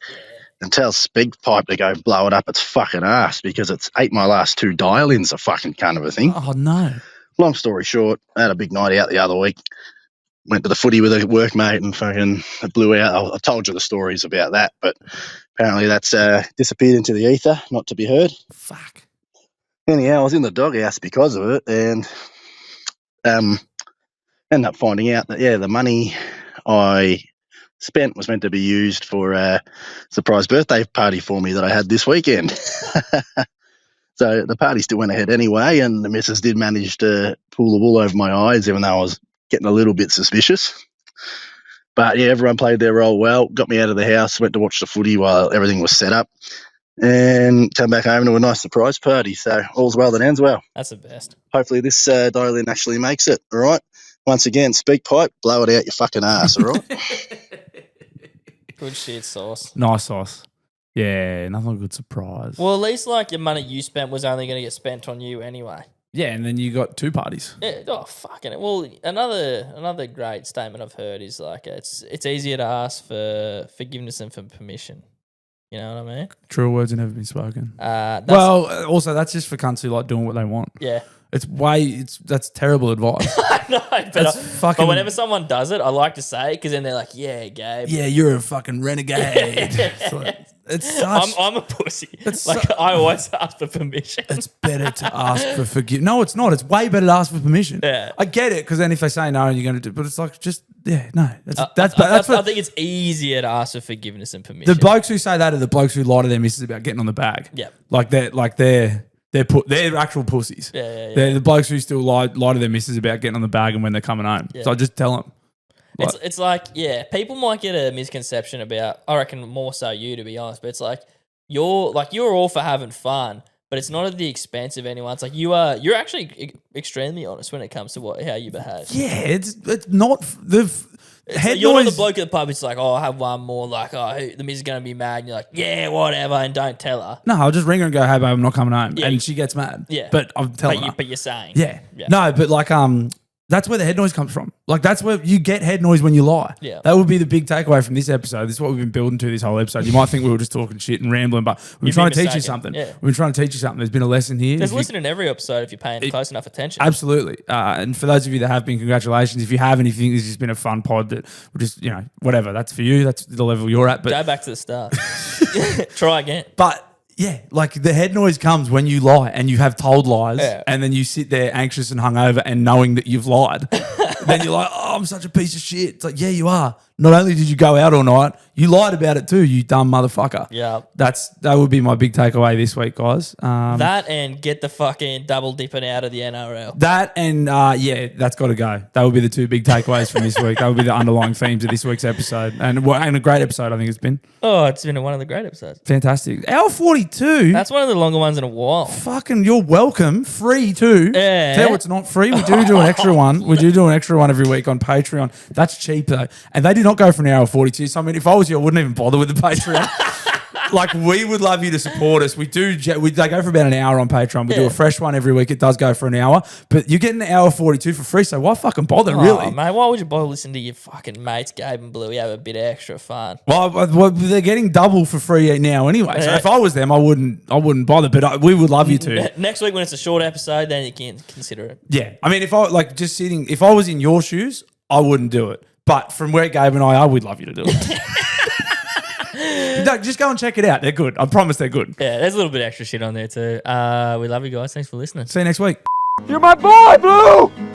and tell Speakpipe to go blow it up its fucking ass because it's ate my last 2 dial-ins a fucking cunt of a thing. Oh no. Long story short, I had a big night out the other week. went to the footy with a workmate and fucking blew out. I told you the stories about that, but apparently that's disappeared into the ether, not to be heard. Fuck. Anyhow, I was in the doghouse because of it, and ended up finding out that the money I spent was meant to be used for a surprise birthday party for me that I had this weekend. So the party still went ahead anyway, and the missus did manage to pull the wool over my eyes, even though I was getting a little bit suspicious. But yeah, everyone played their role well, got me out of the house, went to watch the footy while everything was set up, and come back home to a nice surprise party. So all's well that ends well. That's the best. Hopefully this dial-in actually makes it, all right? Once again, speak pipe, blow it out your fucking ass, all right? Good shit, Sauce. Nice sauce. Yeah, nothing good surprise. Well, at least like your money you spent was only going to get spent on you anyway. Yeah, and then you got 2 parties. Yeah. Oh, fucking it. Well, another great statement I've heard is like it's easier to ask for forgiveness than for permission. You know what I mean? True words have never been spoken. That's also that's just for cunts who like doing what they want. Yeah. That's terrible advice. I know, but whenever someone does it, I like to say it because then they're like, "Yeah, Gabe. Yeah, you're a fucking renegade." It's such, I'm a pussy. I always ask for permission. It's better to ask for forgiveness. No, it's not. It's way better to ask for permission. Yeah. I get it because then if they say no, you're going to do. But it's like just no. I think it's easier to ask for forgiveness and permission. The blokes who say that are the blokes who lie to their missus about getting on the bag. Yeah, they're actual pussies. Yeah. They're the blokes who still lie to their missus about getting on the bag and when they're coming home. Yeah. So I just tell them. It's like, people might get a misconception about, I reckon more so you, to be honest, but it's like you're all for having fun, but it's not at the expense of anyone. It's like you're actually extremely honest when it comes to how you behave. Yeah, it's not the head you're noise. not the bloke at the pub. It's like, oh, I'll have one more. Like, oh, the missus is gonna be mad. And you're like, yeah, whatever, and don't tell her. No, I'll just ring her and go, hey, babe, I'm not coming home. Yeah. And she gets mad. Yeah. But I'm telling her. But you're saying. Yeah. No, but like, that's where the head noise comes from. Like, that's where you get head noise when you lie. Yeah. That would be the big takeaway from this episode. This is what we've been building to this whole episode. You might think we were just talking shit and rambling, but we've been trying to teach you something. Yeah. We've been trying to teach you something. There's been a lesson here. There's listening in every episode if you're paying close enough attention. Absolutely. And for those of you that have been, congratulations. If you haven't, if you think this has been a fun pod that we're just, whatever, that's for you. That's the level you're at. But go back to the start. Try again. But yeah, like the head noise comes when you lie and you have told lies and then you sit there anxious and hungover and knowing that you've lied. Then you're like, oh, I'm such a piece of shit. It's like, yeah, you are. Not only did you go out all night, you lied about it too, you dumb motherfucker. Yeah. That would be my big takeaway this week, guys. That and get the fucking double dipping out of the NRL. That and, that's got to go. That would be the 2 big takeaways from this week. That would be the underlying themes of this week's episode. And a great episode, I think it's been. Oh, it's been one of the great episodes. Fantastic. Hour 42. That's one of the longer ones in a while. Fucking, you're welcome. Free too. Yeah. Tell you what's not free. We do an extra one. We do an extra one every week on Patreon. That's cheap though. And they did not go for an hour 42. So I mean, if I was you, I wouldn't even bother with the Patreon. Like, we would love you to support us. They go for about an hour on Patreon. We do a fresh one every week. It does go for an hour, but you're getting an hour 42 for free. So why fucking bother, really? Mate, why would you bother listening to your fucking mates, Gabe and Bluey, have a bit of extra fun? Well, they're getting double for free now anyway. So if I was them, I wouldn't bother. But we would love you to. Next week when it's a short episode, then you can consider it. Yeah, I mean, if I was in your shoes, I wouldn't do it. But from where Gabe and I are, we'd love you to do it. No, just go and check it out. They're good. I promise they're good. Yeah, there's a little bit of extra shit on there too. We love you guys. Thanks for listening. See you next week. You're my boy, Blue!